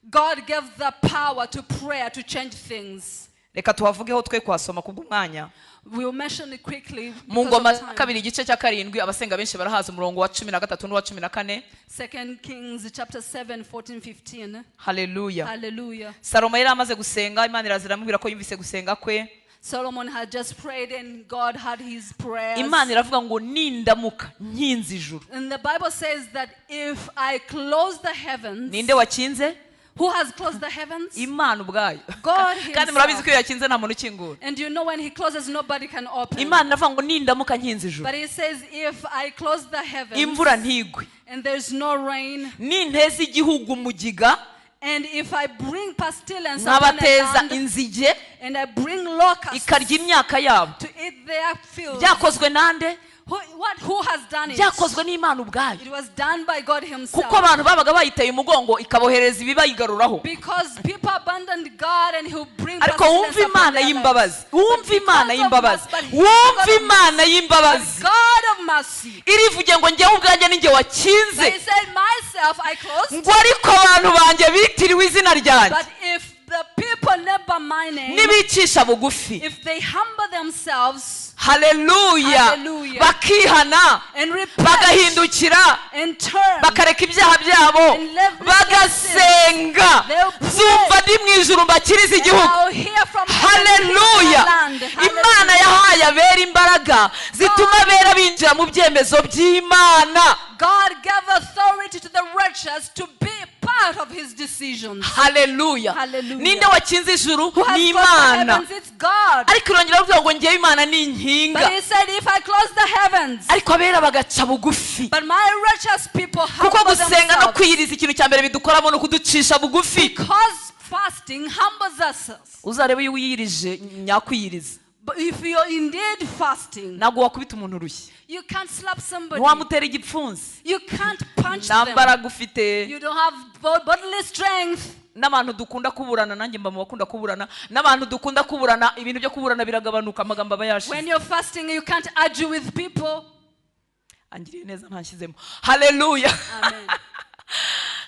God gave the power to prayer to change things. reka tuhavugeho twe kuhasoma kubw'umwanya We'll mention it quickly mu because ngoma of time. kabiri igice cya karindwi abasenga benshi barahaza umurongo wa 13 n'uwa 14 2 Kings chapter 7, 14, 15. haleluya Hallelujah. Salomo yari amaze gusenga Imana irazira ko yumvise gusenga kwe Solomon had just prayed and God had his prayers. Imana iravuga ngo nindamuka nkinze ijuru And the Bible says that if I close the heavens, ninde wakinze who has closed the heavens? Imana ubwayo God kandi murabizi himself. ko iyo yakinze nta muntu ukingura And you know when he closes, nobody can open. Imana iravuga ngo nindamuka nkinze ijuru But he says, if I close the heavens imvura ntigwe and there's no rain, ninteza igihugu mugiga and if I bring pestilence upon a nkabateza land, inzige and I bring locusts ikarya imyaka yabo to eat their fields, byakozwe nande who has done it? byakozwe n'Imana ubwayo It was done by God himself. kuko abantu babaga bayiteye umugongo ikabohereza ibibayigaruraho Because people abandoned God and he'll bring ariko pestilence wumva upon Imana their y'imbabazi lives. wumva But Imana because of y'imbabazi mercy, but he- wumva God of Imana y'imbabazi God of mercy. irivuge ngo njyewe ubwanjye ninjye But wakinze he said, myself I closed. ngo ariko abantu banjye bitiriwe izina ryanjye But if the people never my name, nibicisha bugufi if they humble themselves haleluya Hallelujah. bakihana and repent bagahindukira and turn, bakareka ibyaha byabo And live bagasenga They'll pray. zumva ndi mu ijuru mbakirize and igihugu I'll hear from heaven haleluya and heal their land. Imana yahaye abera imbaraga zituma abera binjira mu byemezo by'Imana God gave authority to the righteous to be part of his decisions. haleluya Hallelujah. ninde wakinze ijuru Who has ni closed the Imana heavens? It's God. ariko irongera avuga ngo ngewe Imana ni But inkinga he said, if I close the heavens, ariko abera bagaca bugufi but my righteous people kuko humble gusenga no themselves. kwiyiriza ikintu cya mbere bidukoramo no kuducisha bugufi Because fasting humbles us. uzarebe iyo wiyirije nyakwiyiriza But if you're indeed fasting, ntabwo wakubita umuntu urushyi you can't slap somebody. ntiwamutera igipfunsi You can't punch nta them. mbaraga ufite You don't have bodily strength. n'abantu dukunda kuburana nanjye mba mu bakunda kuburana n'abantu dukunda kuburana ibintu byo kuburana biragabanuka amagambo aba When yashize you're fasting, you can't argue with people. angiriye neza ntashyizemo haleluya Amen.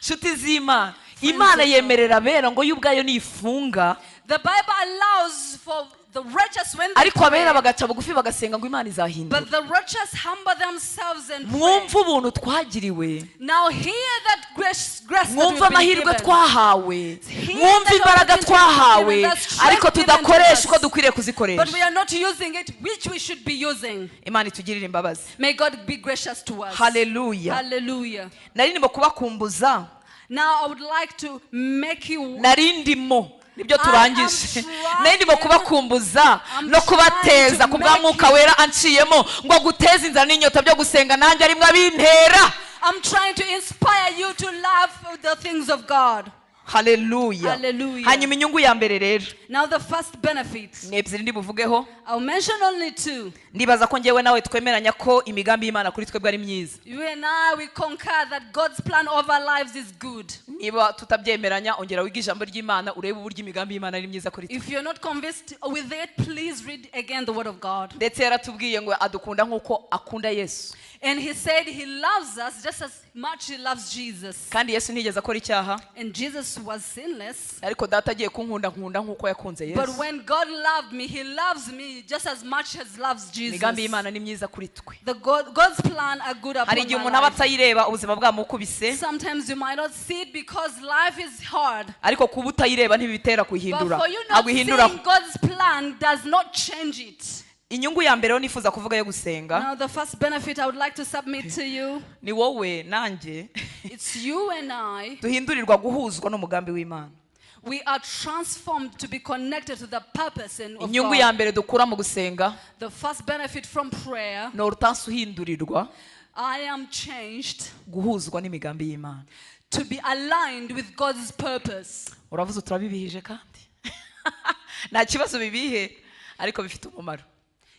nshuti z'Imana Imana yemerera abera ngo yo ubwayo nifunga The Bible allows for the righteous when they ariko abera pray, bagaca bugufi bagasenga ngo Imana izahindura but the righteous humble themselves and pray. mwumve ubuntu twagiriwe Now hear that grace that mwumve we've been amahirwe given. twahawe mwumve imbaraga twahawe ariko tudakoresha uko dukwiriye kuzikoresha But we are not using it, which we should be using. Imana itugirire imbabazi May God be gracious to us. haleluya Hallelujah. nari ndimo kubakumbuza Now I would like to make you nari ndimo nibyo turangije I am trying- nari ndimo kubakumbuza I'm no kubateza trying to kubwa make mwuka you- wera anciyemo ngo guteza inzara n'inyota byo gusenga nanjye arimwe abintera I'm trying to inspire you to love the things of God. haleluya Hallelujah. hanyuma inyungu ya mbere rero Now the first benefit, ni ebyiri ndibuvugeho I'll mention only two. ndibaza ko ngewe nawe twemeranya ko imigambi y'Imana kuri twebwe ari myiza You and I, we concur that God's plan over our lives is good. niba tutabyemeranya ongera wige ijambo ry'Imana urebe uburyo imigambi y'Imana ari myiza kuri twe If you're not convinced with it, please read again the word of God. ndetse yaratubwiye ngo adukunda nk'uko akunda Yesu And he said he loves us just as much he loves Jesus. kandi Yesu ntiyigeze akora icyaha And Jesus was sinless. ariko data agiye kunkunda nkunda nk'uko yakunze But Yesu when God loved me, he loves me just as much as loves Jesus. imigambi y'Imana ni myiza kuri twe God's plan are good upon hari igihe my umuntu aba life. atayireba ubuzima bwamukubise Sometimes you might not see it because life is hard. ariko kuba utayireba ntibitera But kuyihindura for you not ntabwo ihindura seeing God's plan does not change it. inyungu ya mbere rero nifuza kuvuga yo gusenga Now the first benefit I would like to submit to you, ni wowe nanjye it's you and I. duhindurirwa guhuzwa n'umugambi w'Imana We are transformed to be connected to the purpose of inyungu ya God. mbere dukura mu gusenga The first benefit from prayer, ni urutansi uhindurirwa I am changed guhuzwa n'imigambi y'Imana. to be aligned with God's purpose. Uravuze turabibihije kandi nta kibazo bibihe ariko bifite umumaro.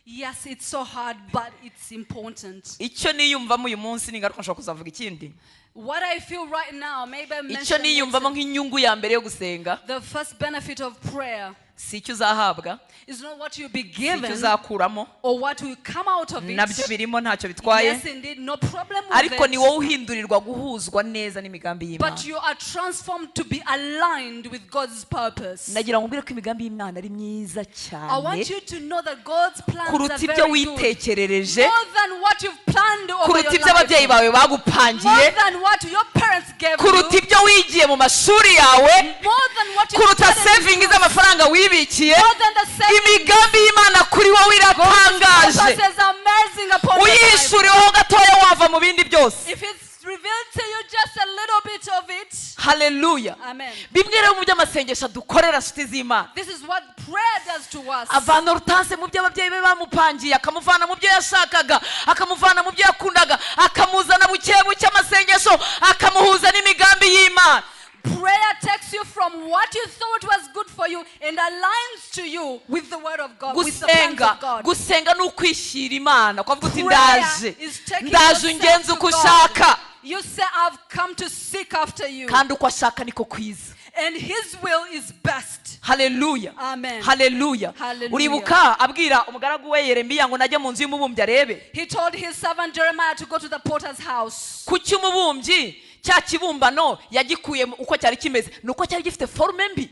Yes, it's so hard, but it's important. Icyo niyumvamo uyu munsi ningaruka nshobora kuzavuga ikindi. What I feel right now, maybe I Icyo mentioned niyumvamo nk'inyungu ya mbere yo gusenga the first benefit of prayer si icyo uzahabwa, is not what you'll be si icyo given uzakuramo, or what will come out of nabyo it. birimo ntacyo bitwaye, Yes, indeed, no problem with ariko ni wowe it. uhindurirwa guhuzwa neza n'imigambi y'Imana. But you are transformed to be aligned with God's purpose. Nagira ngo mbwire ko imigambi y'Imana ari myiza I want cyane you to know that God's plans are kuruta ibyo very good. witekerereje, More than what you've planned over kuruta your ibyo ababyeyi life. bawe More bagupangiye, than what your parents gave kuruta you. ibyo wigiye mu mashuri yawe, More than what you kuruta studied in saving school. z'amafaranga wibikiye. More than the savings. Imigambi y'Imana kuri wowe iratangaje. Purpose is amazing upon your life. Uyishuriweho gatoya wava mu bindi byose. If it's revealed to you just a little bit of it, Haleluya. amen. Bimwe rero mu by'amasengesho dukorera nshuti z'Imana, This is what prayer does to us. avana urutanse mu byo ababyeyi be bamupangiye, akamuvana mu byo yashakaga, akamuvana mu byo yakundaga, akamuzana buke buke amasengesho, akamuhuza n'imigambi y'Imana. Prayer takes you from what you thought was good for you and aligns to you with the word of God, with the plans Gusenga, of God. gusenga ni ukwishyira Imana, ukavuga uti Prayer ndaje, is taking ndaje yourself ungenze to uko God. ushaka, You say, I've come to seek after you. kandi uko ashaka niko kwiza. And his will is best. Haleluya. Amen. Haleluya. Hallelujah. Uribuka abwira umugaragu we Yeremiya ngo najye mu nzu y'umubumbyi arebe. He told his servant Jeremiah to go to the potter's house. Kuki umubumbyi cya kibumbano yagikuye uko cyari kimeze, nuko cyari gifite forme mbi.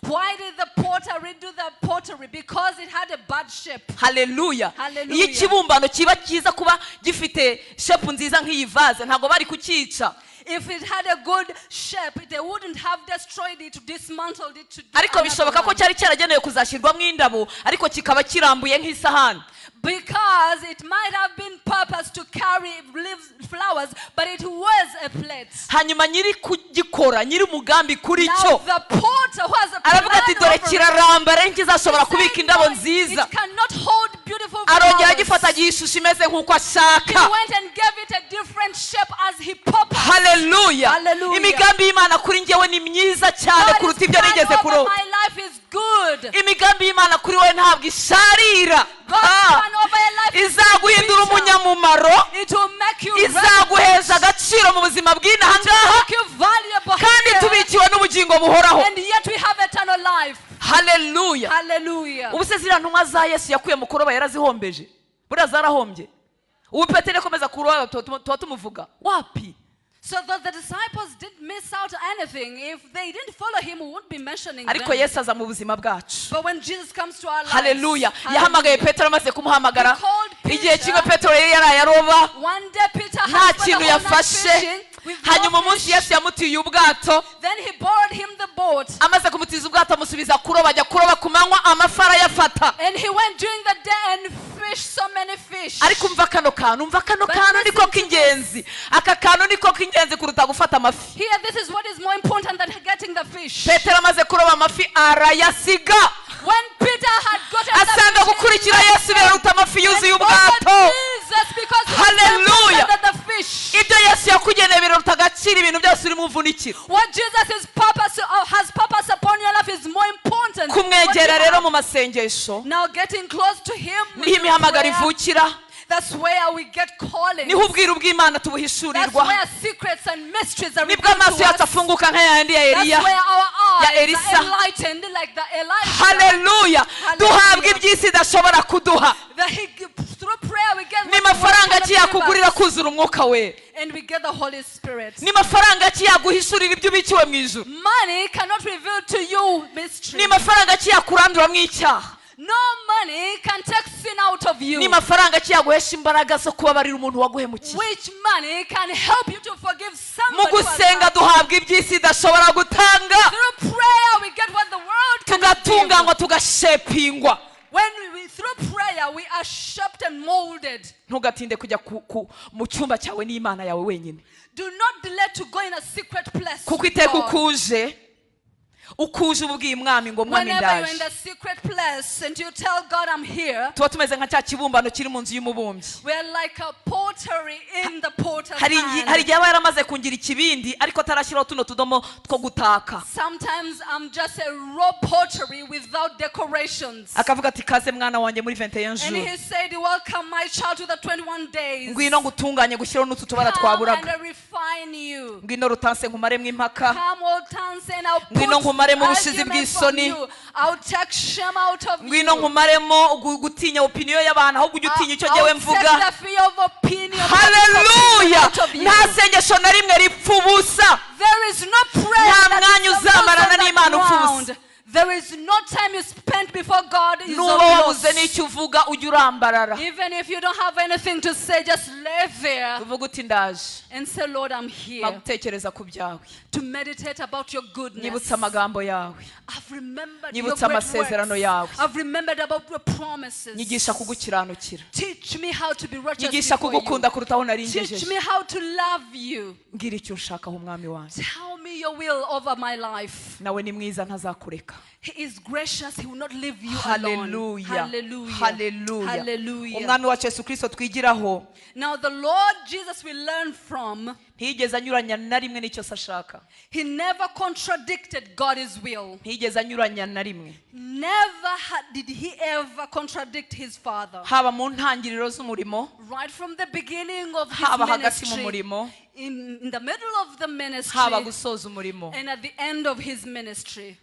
Why did the potter redo the pottery? Because it had a bad shape. Haleluya. Hallelujah. Iyo ikibumbano kiba cyiza kuba gifite shape nziza nk'iyi vase ntago bari kukica. If it had a good shape, they wouldn't have destroyed it, dismantled it to do Ariko bishoboka ko another one. cyari cyaragenewe kuzashyirwamo indabo ariko kikaba kirambuye nk'isahani. Because it might have been purposed to carry leaves, flowers, but it was a plate. Hanyuma nyiri kugikora, nyiri umugambi kuri Now cyo the potter who has a aravuga ati dore plan over it, kiraramba rero nkizashobora kubika said, indabo "No, nziza." it cannot hold beautiful Arongera flowers. agifata igishusho imeze nk'uko He ashaka. went and gave it a different shape as he purposed. Haleluya. Hallelujah. Imigambi y'Imana kuri njyewe ni myiza cyane kuruta ibyo God's nigeze plan over kuroba. my life is good. Imigambi y'Imana kuri wowe ntabwo isharira. God's plan over your life is Izaguhindura bitter. umunyamumaro, It will make you izaguheza agaciro mu buzima bw'inaha ngaha, make you valuable kandi here. tubikiwe n'ubugingo buhoraho. And yet we have eternal life. Haleluya. Hallelujah. Ubu se ziriya ntumwa za Yesu yakuye mu kuroba yarazihombeje? Buriya zarahombye. Ubu Petero akomeza kuroba tuba tumuvuga wapi? So that the disciples didn't miss out anything. If they didn't follow him, we won't be mentioning Ariko them. Yesu aza mu buzima bwacu. But when Jesus comes to our lives, Haleluya. Yahamagaye Petero amaze kumuhamagara. He called Peter. Igihe kimwe Petero yari yarayaroba, one day Peter nta had spent the kintu whole night yafashe. fishing with no Hanyuma umunsi fish. Yesu yamutiye ubwato, Then he borrowed him the boat. amaze kumutiza ubwato amusubiza kuroba, ajya kuroba ku manywa amafi arayafata. And he went during the day and fished so many fish. Ariko umva kano kantu, umva kano But kantu listen niko to k'ingenzi. Aka kantu niko k'ingenzi kuruta gufata amafi. Here, this is what is more important than getting the fish. Petero amaze kuroba amafi arayasiga. When Peter had gotten Asanga the gukurikira Yesu biruta amafi yuzuye and ubwato. followed Jesus because he was Hallelujah. more important than the fish. Ibyo Yesu yakugeneye biruta agaciro ibintu byose urimo uvunikira. What Jesus has purpose upon your life is more important. What Kumwegera you rero have. mu masengesho Now getting close to him. niho imihamagaro ivukira, That's where we get callings. niho ubwiru bw'Imana That's tubuhishurirwa, where secrets and mysteries are nibwo revealed amaso to yacu us. afunguka nk'ayandi ya That's Eliya. where our Ya eyes Elisa. are enlightened like the Elijah. Haleluya. Duhabwa iby'isi idashobora kuduha. Through prayer we get Ni what the word mafaranga ki cannot give yakugurira us. kuzura umwuka we? And we get the Holy Spirit. Ni mafaranga ki yaguhishurira ibyo ubikiwe mu ijuru? Money cannot reveal to you mystery. Ni mafaranga ki yakurandura mu icyaha? No money can take sin out of you. Ni mafaranga ki yaguhesha imbaraga zo kubabarira umuntu waguhemukiye? Which money can help you to forgive Mu somebody who has gusenga harmed you. duhabwa iby'isi idashobora gutanga, Through prayer we get what the world cannot give. tugatunganywa tugashepingwa. Through prayer we are shaped and molded. Ntugatinde kujya mu cyumba cyawe n'Imana yawe wenyine, Do not delay to go in a secret place. kuko with iteka God. ukuje ukuje ububwiye mwami ngo mwami Whenever you're in ndaje the secret place and you tell God, I'm here, tuba tumeze nka cya kibumbano kiri mu nzu y'umubumbyi. we're like a pottery in the potter's hari hand. igihe aba yaramaze kungira ikibindi ariko atarashyiraho tuno tudomo two gutaka, Sometimes I'm just a raw pottery without decorations. akavuga ati kaze mwana wanjye muri 21 And jours, he said, welcome my child to the 21 days. ngwino ngutunganye gushyiraho n'utu tubara Come twaburaga, and refine you. ngwino rutanse nkumaremo impaka, Come, old Tansi, and I'll ngwino put nkumaremo ubushizi argument from bw'isoni, you. I'll take shame out of ngwino you. nkumaremo gutinya opinion y'abantu ahubwo ujye utinya icyo jyewe I'll take mvuga. the fear of opinion Haleluya! out of you. Nta sengesho na rimwe ripfa ubusa. There is no prayer Nta that mwanya is uzamarana on the n'Imana upfa ubusa. ground. There is no time you spend before God is Nuba of wabuze loss. n'icyo uvuga ujye urambarara, Even if you don't have anything to say, just lay there uvuga uti ndaje and say, Lord, I'm here gutekereza ku byawe, to meditate about your goodness. nyibutsa amagambo yawe, I've remembered your nyibutsa great amasezerano works. yawe, I've remembered about your promises. nyigisha kugukiranukira, Teach me how to be righteous nyigisha before you. kugukunda kuruta aho nari Teach ngejeje. me how to love you. Mbwira icyo ushakaho umwami wanjye, Tell me your will over my life. nawe ni mwiza ntazakureka. He is gracious. He will not leave you alone. Haleluya, Hallelujah. haleluya. Hallelujah. Umwami wacu Yesu Kristo twigiraho Now the Lord Jesus we learn from, ntiyigeze anyuranya na rimwe n'icyo se ashaka, he never contradicted God's will. ntiyigeze anyuranya na rimwe, Never did he ever contradict his Father. haba mu ntangiriro z'umurimo, Right from the beginning of his haba hagati mu ministry, murimo, in the middle of the ministry, haba gusoza umurimo. and at the end of his ministry.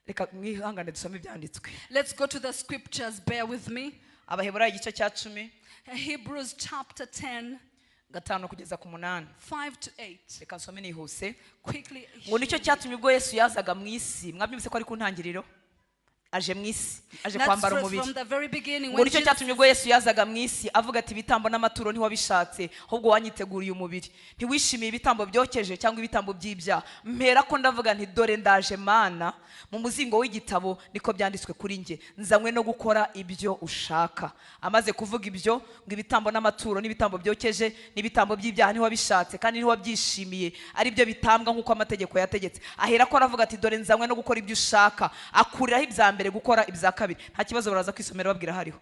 Reka mwihangane dusome ibyanditswe. Let's go to the scriptures. Bear with me. Abaheburayo igice cya 10 Hebrews chapter 10, 5 kugeza ku 8. 5 to 8. Reka nsome nihuse. Quickly. Ngo nicyo cyatumye ubwo Yesu yazaga mu isi, mwabyumvise ko ari ku ntangiriro, aje mu isi, aje That's kwambara from umubiri. the very beginning. Ngo When nicyo Jesus, cyatumye ubwo Yesu yazaga mu isi avuga ati ibitambo n'amaturo ntiwabishatse ahubwo wanyiteguriye umubiri, ntiwishimiye ibitambo byokeje cyangwa ibitambo by'ibyaha, mpera ko ndavuga nti dore ndaje mana, mu muzingo w'igitabo niko byanditswe kuri nge, nzanywe no gukora ibyo ushaka. Amaze kuvuga ibyo, ngo ibitambo n'amaturo n'ibitambo byokeje n'ibitambo by'ibyaha ntiwabishatse kandi ntiwabyishimiye ari byo bitambwa nk'uko amategeko yategetse, ahera ko aravuga ati dore nzanywe no gukora ibyo ushaka, akuriraho ibya mbere gukora ibya kabiri. Nta kibazo baraza kwisomera babwira hariho.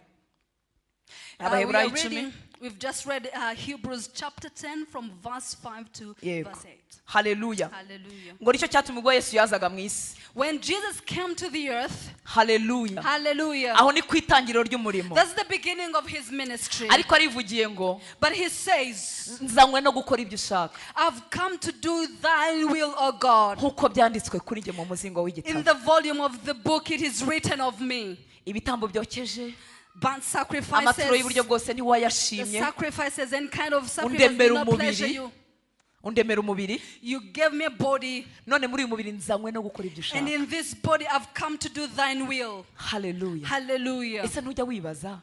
Abaheburayo 10. we've just read Hebrews chapter 10 from verse 5 to Yego. verse 8. Haleluya. Hallelujah. Ngo nicyo cyatumye ubwo Yesu yazaga mu isi. When Jesus came to the earth, Haleluya. hallelujah, Aho ni ku itangiriro ry'umurimo. that's the beginning of his ministry. Ariko arivugiye ngo But he says, nzanywe no gukora ibyo ushaka, I've come to do thy will, O God. nk'uko byanditswe kuri njye mu muzingo In w'igitabo. the volume of the book it is written of me. Ibitambo byokeje, Burnt amaturo y'uburyo sacrifices, bwose the ntiwayashimye, sacrifices and kind of sacrifice undemera did not pleasure umubiri, you. undemera umubiri, You gave me a body, none muri uyu mubiri nzanywe no gukora ibyo and ushaka. in this body I've come to do thine will. Haleluya. Hallelujah. Ese ntujya wibaza,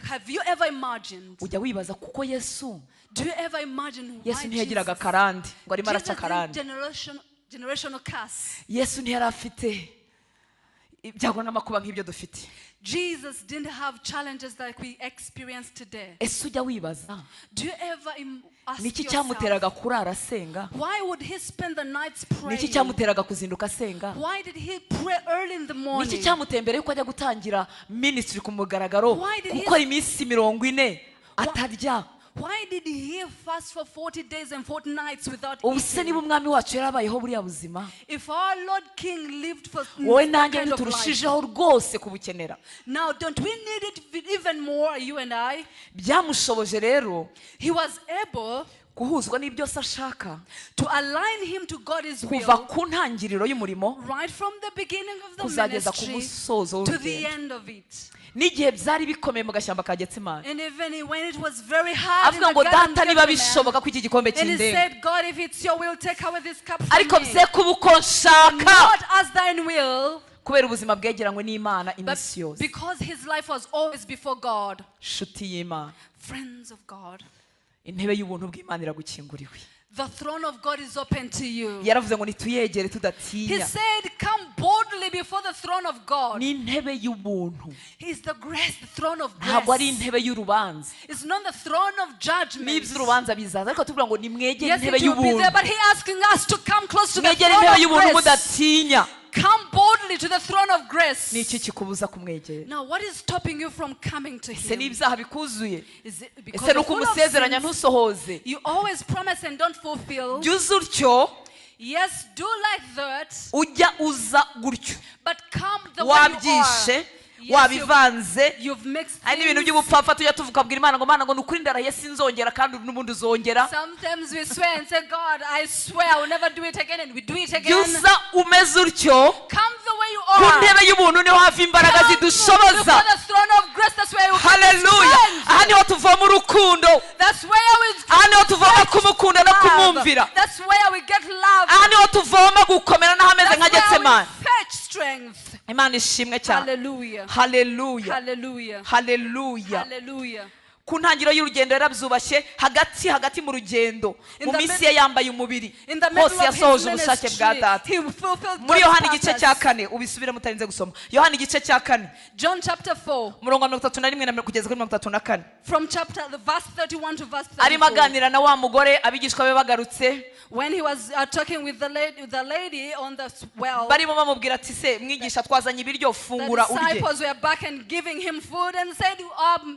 Have you ever imagined? ujya wibaza kuko Yesu Do you ever imagine why Yesu ntiyagiraga Jesus, akarande ngo arimo Jesus araca akarande. did generational curse? Yesu ntiyari afite ibyago n'amakuba nk'ibyo dufite. Jesus didn't have challenges like we experience today. Ese ujya wibaza Do you ever ask niki yourself, cyamuteraga kurara asenga, why would he spend the nights niki praying? cyamuteraga kuzinduka asenga, Why did he pray early in the niki morning? cyamuteye mbere yuko ajya gutangira ministry ku mugaragaro Why did he- gukora iminsi 40 atarya. Why did he fast for 40 days and 40 nights without Ubu se eating? niba umwami wacu yarabayeho buriya buzima, If our Lord King lived for wowe that nanjye kind of life, ntiturushijeho rwose kubukenera. now don't we need it even more, you and I? Byamushoboje rero He was able guhuzwa n'ibyo se ashaka to align him to God's kuva will ku ntangiriro y'umurimo right from the beginning of the kuzageza ku ministry musozo to the w'urugendo. end of it. N'igihe byari bikomeye mu gashyamba ka Getsemani, And even when it was very hard in avuga the ngo Garden data niba of Gethsemane, bishoboka ko iki gikombe and he kindenga, said, God, if it's your will, take away this cup from ariko me. bye kuba uko nshaka, Not as thine will, kubera ubuzima bwegeranywe n'Imana but iminsi yose. because his life was always before God. Nshuti y'Imana, Friends of God, intebe y'ubuntu bw'Imana iragukinguriwe. the throne of God is open to you. Yaravuze ngo nituyegere He tudatinya. said, come boldly before the throne of God. ni intebe y'ubuntu, It's the grace, the throne of ntabwo ari grace. intebe y'urubanza. It's not the throne of judgment. N'iby'urubanza bizaza, ariko tuvuga ngo nimwegere Yes, intebe it will be there, y'ubuntu, but he asking us to come close to the mwegere throne intebe of y'ubuntu grace. mudatinya. Come boldly to the throne of grace. Ni iki kikubuza kumwegera? Now, what is stopping you from coming to Ese him? n'ibyaha bikuzuye? Is it because Ese you're nuko full of umusezeranya sins? ntusohoze? You always promise and don't fulfill. Jya uza utyo, Yes, do like that, ujya uza gutyo, but come the way you are. wabyishe, Yes, wabivanze. you've mixed hari n'ibintu things. by'ubupfapfa tujya tuvuga abwira Imana ngo Mana ngo nukuri ndaraye sinzongera, kandi n'ubundi uzongera. Sometimes we swear and say, God, I swear I will never do it again, and we do it Jya again. uza umeze utyo, Come the way you ku are. ntebe y'ubuntu niho hava imbaraga Come before zidushoboza. the throne of grace. That's where you get Haleluya! strength. Aha niho tuvoma urukundo, That's where we aha niho tuvoma kumukunda no kumwumvira, That's where we get love. aha niho tuvoma gukomera n'ahameze That's nka where Getsemani. we fetch strength. Imana ishimwe cyane. Hallelujah. Haleluya, Hallelujah. haleluya. Hallelujah. Ku ntangiriro y'urugendo yarabyubashye, hagati mu rugendo, In mu the minsi mid- ye yambaye umubiri, In the middle hose of his yasohoje ubushake bwa ministry, Data. he fulfilled Muri God's Yohana igice cya purpose. 4, ubisubire mutarinze gusoma. Yohana igice cya 4 John chapter 4, umurongo wa 31 kugeza kuri 34. from the verse 31 to verse Arimo 34. aganira na wa mugore, abigishwa be bagarutse, When he was talking with the lady on the well, barimo bamubwira ati se mwigisha twazanye ibiryo, the fungura urye. disciples were back and giving him food and said,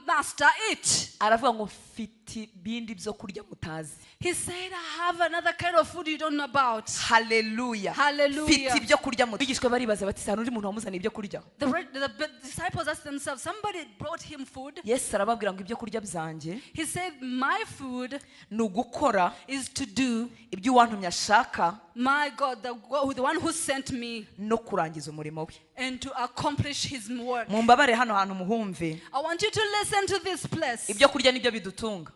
Master, eat. Aravuga ngo mfite ibindi byo kurya mutazi. He said, I have another kind of food you don't know about. Haleluya. Hallelujah. Mfite ibyo kurya mutazi. Abigishwa baribaza bati hari undi muntu wamuzaniye ibyo kurya? The disciples asked themselves, somebody brought him food. Yesu arababwira ngo ibyo kurya byanjye He said, my food ni ugukora is to do, ibyo uwantumye ashaka my God, the one who sent me, no kurangiza umurimo we. and to accomplish his work. Mumbabare hano hantu muhumve. I want you to listen to this place. Ibyo kurya nibyo bidutunga,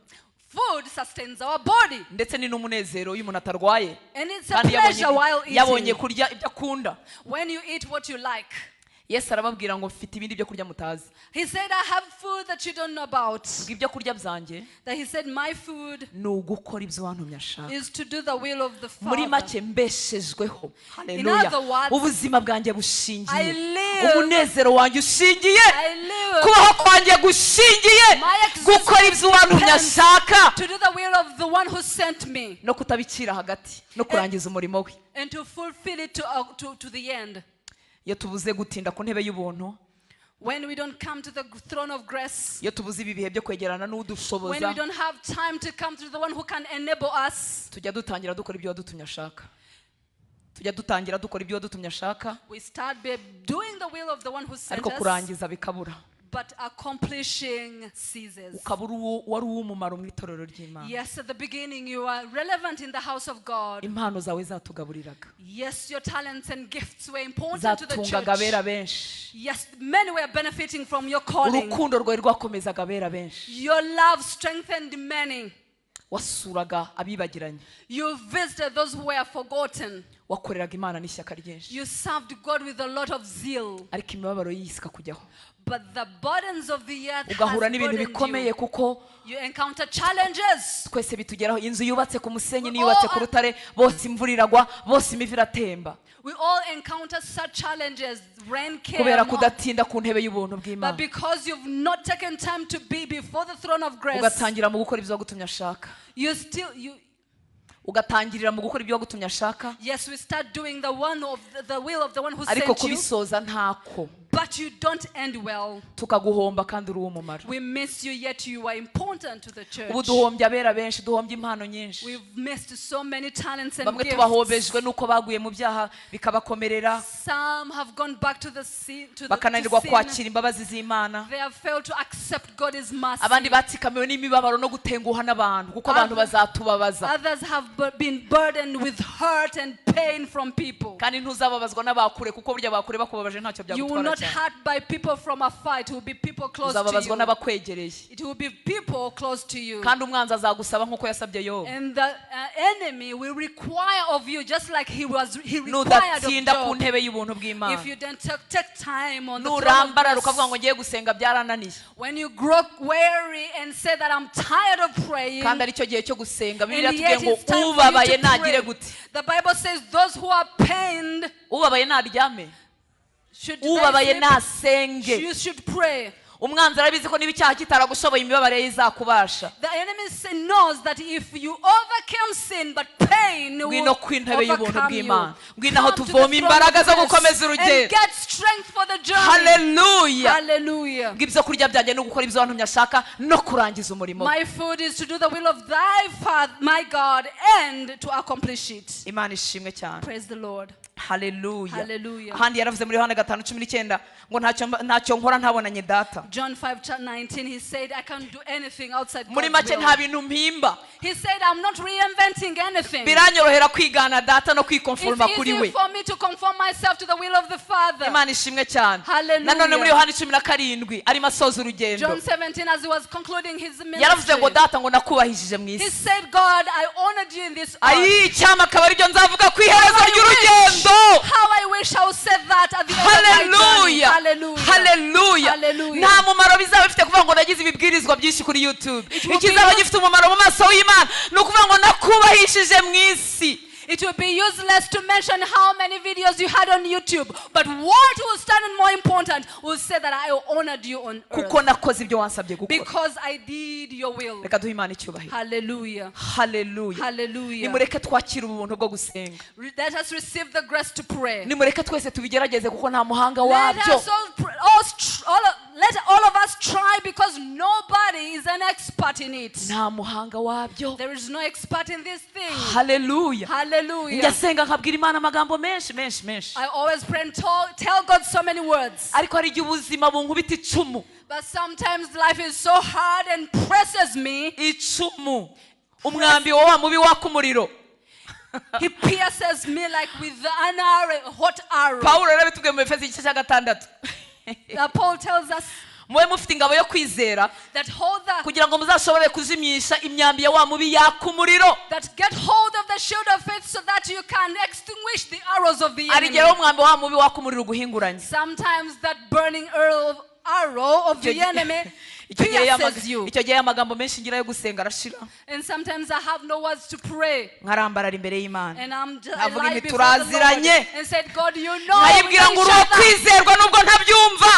Food sustains our body, ndetse ni n'umunezero iyo umuntu atarwaye and it's a kandi pleasure while yabonye eating. kurya ibyo akunda. When you eat what you like. Yesu arababwira ngo mfite ibindi byo kurya mutazi. He said, I have food that you don't know about. Ibyo kurya byanjye That he said, my food ni ugukora ibyo wantumye ashaka. is to do the will of the Muri Father. make mbeshejweho. In Haleluya. other words, Ubuzima bwanjye I bushingiye, live, umunezero wanjye ushingiye, I live kubaho kwanjye gushingiye My existence gukora ibyo uwantumye depends ashaka, to do the will of the one who sent me, no kutabicira hagati, no kurangiza umurimo we. and to fulfill it to the end. Iyo tubuze gutinda ku ntebe y'ubuntu, When we don't come to the throne of grace, iyo tubuze ibi bihe byo kwegerana when we n'udushoboza, don't have time to come to the one who can enable us, tujya dutangira dukora ibyo wadutumye ashaka. Tujya dutangira dukora ibyo wadutumye ashaka, we start by doing the will of the one who sent ariko us, kurangiza bikabura. but accomplishing ceases. Ukaba wari uw'umumaro mu itorero ry'Imana. Yes, at the beginning you are relevant in the house of God. Impano zawe zatugaburiraga, Yes, your talents and gifts were important to the zatungaga abera church. benshi. Yes, many were benefiting from your calling. Urukundo rwawe rwakomezaga abera benshi. Your love strengthened many. Wasuraga abibagiranye, You visited those who were forgotten. wakoreraga Imana n'ishyaka ryinshi, You served God with a lot of zeal. ariko imibabaro y'isi ikakujyaho, But the burdens of the earth ugahura has n'ibintu burdened bikomeye you. kuko You encounter challenges. twese bitugeraho. Inzu yubatse ku musenyi n'iyubatse ku rutare, bose imvura iragwa, bose imivu iratemba, We all encounter such challenges. Rain came. kubera kudatinda ku ntebe y'ubuntu But bw'Imana, because you've not taken time to be before the throne of grace, ugatangira mu gukora ibyo wagutumye ashaka, ugatangirira mu gukora ibyo wagutumye ashaka, yes, we start doing the will of the one who ariko sent you, kubisoza ntako, but you don't end well. tukaguhomba kandi uri uw'umumaro. We miss you, yet you are important to the church. Ubu duhombye abera benshi, duhombye impano nyinshi. We've missed so many talents and Bamwe gifts. tubahobejwe nuko baguye mu byaha bikabakomerera, Some have gone back to the sin, bakananirwa to kwakira sin. imbabazi z'Imana. They have failed to accept God's mercy. Abandi batsikamiwe n'imibabaro no gutenguha n'abantu, kuko abantu bazatubabaza. Others have been burdened with hurt and pain from people. Kandi ntuzababazwa n'abakure, kuko burya bakure bakubabaje ntacyo You will byagutwara not cyane. hurt by people from afar. It will be people close to Uzababazwa you. n'abakwegereye, It will be people close to you. kandi umwanzi azagusaba nk'uko yasabye Yobu. And the enemy will require of you just like he required of Nudatinda ku Job. ntebe y'ubuntu If bw'Imana, you don't take time on the throne of nurambarara ukavuga ngo grace, ngiye gusenga byarananiye, when you grow weary and say that I'm tired of praying, kandi aricyo gihe cyo gusenga. and Bibiliya yet tubwiye ngo it's time for you ubabaye to nagire pray. gute? The Bible says those who are pained, Ubabaye naryame, ubabaye nasenge. You should pray. Umwanzi arabizi ko niba icyaha kitaragushoboye imibabare ye izakubasha. The enemy knows that if you overcome sin, but pain will Ngwino ku intebe y'ubuntu overcome you. bw'Imana. Ngwino aho Come to the tuvoma throne imbaraga of zo grace gukomeza and urugendo. get strength for the journey. Hallelujah. Hallelujah. Ngibyo kurya byanjye no gukora ibyo wantumye ashaka no kurangiza umurimo. My food is to do the will of thy Father, my God, and to accomplish it. Imana ishimwe cyane. Praise the Lord. Hallelujah. Hallelujah. Ahandi yaravuze muri Yohana 5:19 ngo ntacyo nkora ntabonanye data. John 5:19, he said, I can't do anything outside Muri God's make will. nta bintu mpimba. He said, I'm not reinventing anything. Biranyorohera kwigana data no It's kwikonforma kuri easy we. for me to conform myself to the will of the Father. Imana ishimwe cyane. Hallelujah. Nanone muri Yohana 17 arimo asoza urugendo. John 17, as he was concluding his Yaravuze ngo ministry, data ngo nakubahishije mu he isi. said, God, I honored you in this earth. Ayi cyama akaba aribyo nzavuga ku iherezo ry'urugendo. How I wish I would say that at the end of my journey. Hallelujah. Hallelujah. Hallelujah. Hallelujah. Nta mumaro bizaba bifite kuvuga ngo nagize ibibwirizwa byinshi kuri YouTube. will Ikizaba be- gifite umumaro mu maso y'Imana ni ukuvuga ngo nakubahishije mu isi. It will be useless to mention how many videos you had on YouTube, but what will stand in more important will say that I honored you on earth Kuko nakoze ibyo wansabye gukora. because I did your will. Reka duhe Imana icyubahiro. Hallelujah. Hallelujah. Hallelujah. Nimureke twakire ubuntu bwo gusenga. Let us receive the grace to pray. Nimureke twese tubigerageze kuko nta muhanga Let wabyo. us let all of us try because nobody is an expert in it. Nta muhanga wabyo. There is no expert in this thing. Hallelujah. Hallelujah. Njya senga nkabwira Imana amagambo menshi. I always pray and tell God so many words. Ariko hari igihe ubuzima bunkubita icumu. But sometimes life is so hard and presses me. Icumu. Umwambi wa mubi waka umuriro. He pierces me like with an arrow, a hot arrow. Pawulo yarabitubwiye mu Efeso igice cya 6. Paul tells us Mube mufite ingabo yo kwizera that kugira ngo muzashobore kuzimisha imyambi ya wa mubi yaka umuriro. get hold of the shield of faith so that you can extinguish the arrows of the Ari enemy. igihe umwambi wa mubi waka umuriro uguhinguranye. Sometimes that burning arrow of the enemy pierces you. Icyo gihe amagambo menshi ngira yo gusenga arashira. And sometimes I have no words to pray. Nkarambarara imbere y'Imana. And I Navuga lie nti before the Lord turaziranye. and said, God, you know. Nkayibwira ngo uri uwo kwizerwa nubwo ntabyumva.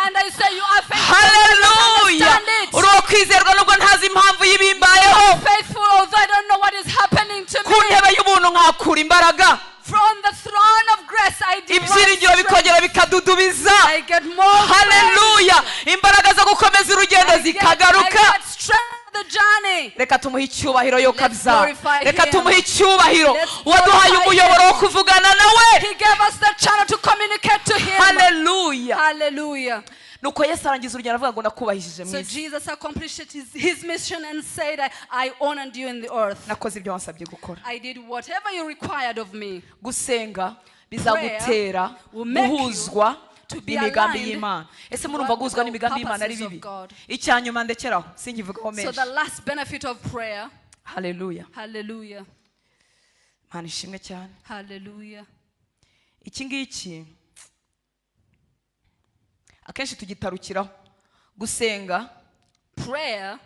And I say, you are faithful. Hallelujah. Understand it. Uri uwo kwizerwa nubwo ntazi impamvu y'ibimbayeho. Faithful, although I don't know what is happening to Ku me. ntebe y'ubuntu nkakura imbaraga. From the throne of grace, I Ibyiringiro bikongera bikadudubiza. I get more. Hallelujah. Imbaraga zo gukomeza urugendo I zikagaruka. get strength for the journey. Reka tumuhe icyubahiro yo kabza. glorify Reka him. tumuhe icyubahiro. Let's Waduhaye glorify umuyoboro wo kuvugana nawe. He gave us the channel to communicate to him. Hallelujah. Hallelujah. Nuko Yesu arangiza urugendo avuga ngo nakubahishije mu So isi. Jesus accomplished his mission and said, I honored you in the earth. Nakoze ibyo wansabye gukora. I did whatever you required of me. Gusenga bizagutera will make you guhuzwa to be n'imigambi aligned y'Imana. Ese to murumva what guhuzwa the n'imigambi y'Imana ari purposes of bibi? God. Icyanyuma ndekeraho sinkivugaho So menshi. the last benefit of prayer. Hallelujah. Hallelujah. Mana ishimwe cyane. Hallelujah. Iki ngiki akenshi tugitarukiraho. Gusenga Prayer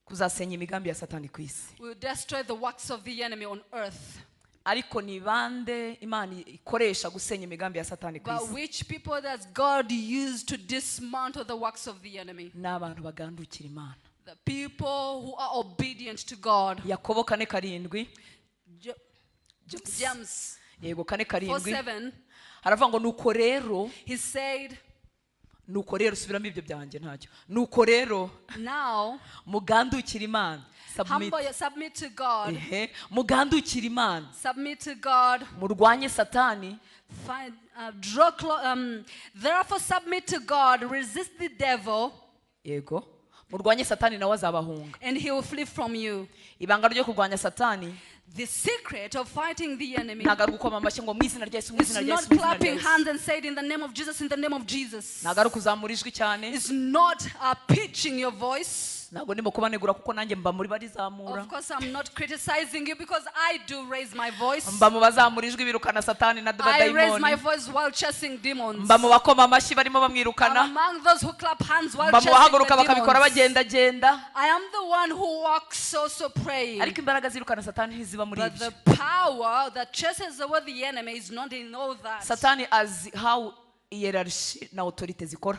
kuzasenya imigambi ya Satani ku isi. will destroy the works of the enemy on earth. Ariko ni bande Imana ikoresha gusenya imigambi ya Satani ku But isi? which people does God use to dismantle the works of the enemy? N'abantu bagandukira Imana. The people who are obedient to God. Yakobo 4:7. James Yego 4:7. 4:7. Haravuga ngo nuko rero He said, subiramo ibyo byanjye ntacyo. Nuko rero now mugandukira Imana. submit to God. Mugandukira Imana. Submit to God. Murwanye Satani. Therefore submit to God, resist the devil. Yego. Murwanye Satani nawe azabahunga. And he will flee from you. Ibanga ryo kurwanya Satani The secret of fighting the enemy ntago ari gukoma amashyi ngo mu izina rya Yesu, mu is izina rya not Yesu, mu izina rya clapping Yesu. hands and saying in the name of Jesus, in the name of Jesus. Ntago ari kuzamura ijwi cyane. It's not pitching your voice. Ntago ndimo kubanegura kuko nanjye mba muri barizamura. Of course, I'm not criticizing you because I do raise my voice. Mba mu bazamura ijwi birukana Satani na I raise my dayimoni. voice while chasing demons. Mba mu bakoma amashyi barimo I'm bamwirukana. among those who clap hands while Mba mu chasing bahaguruka the bakabikora demons. bagendagenda. I am the one who walks also praying. Ariko imbaraga zirukana Satani ntiziba muri But ibyo. the power that chases away the enemy is not in all that. Satani azi how hierarchy na autorité zikora.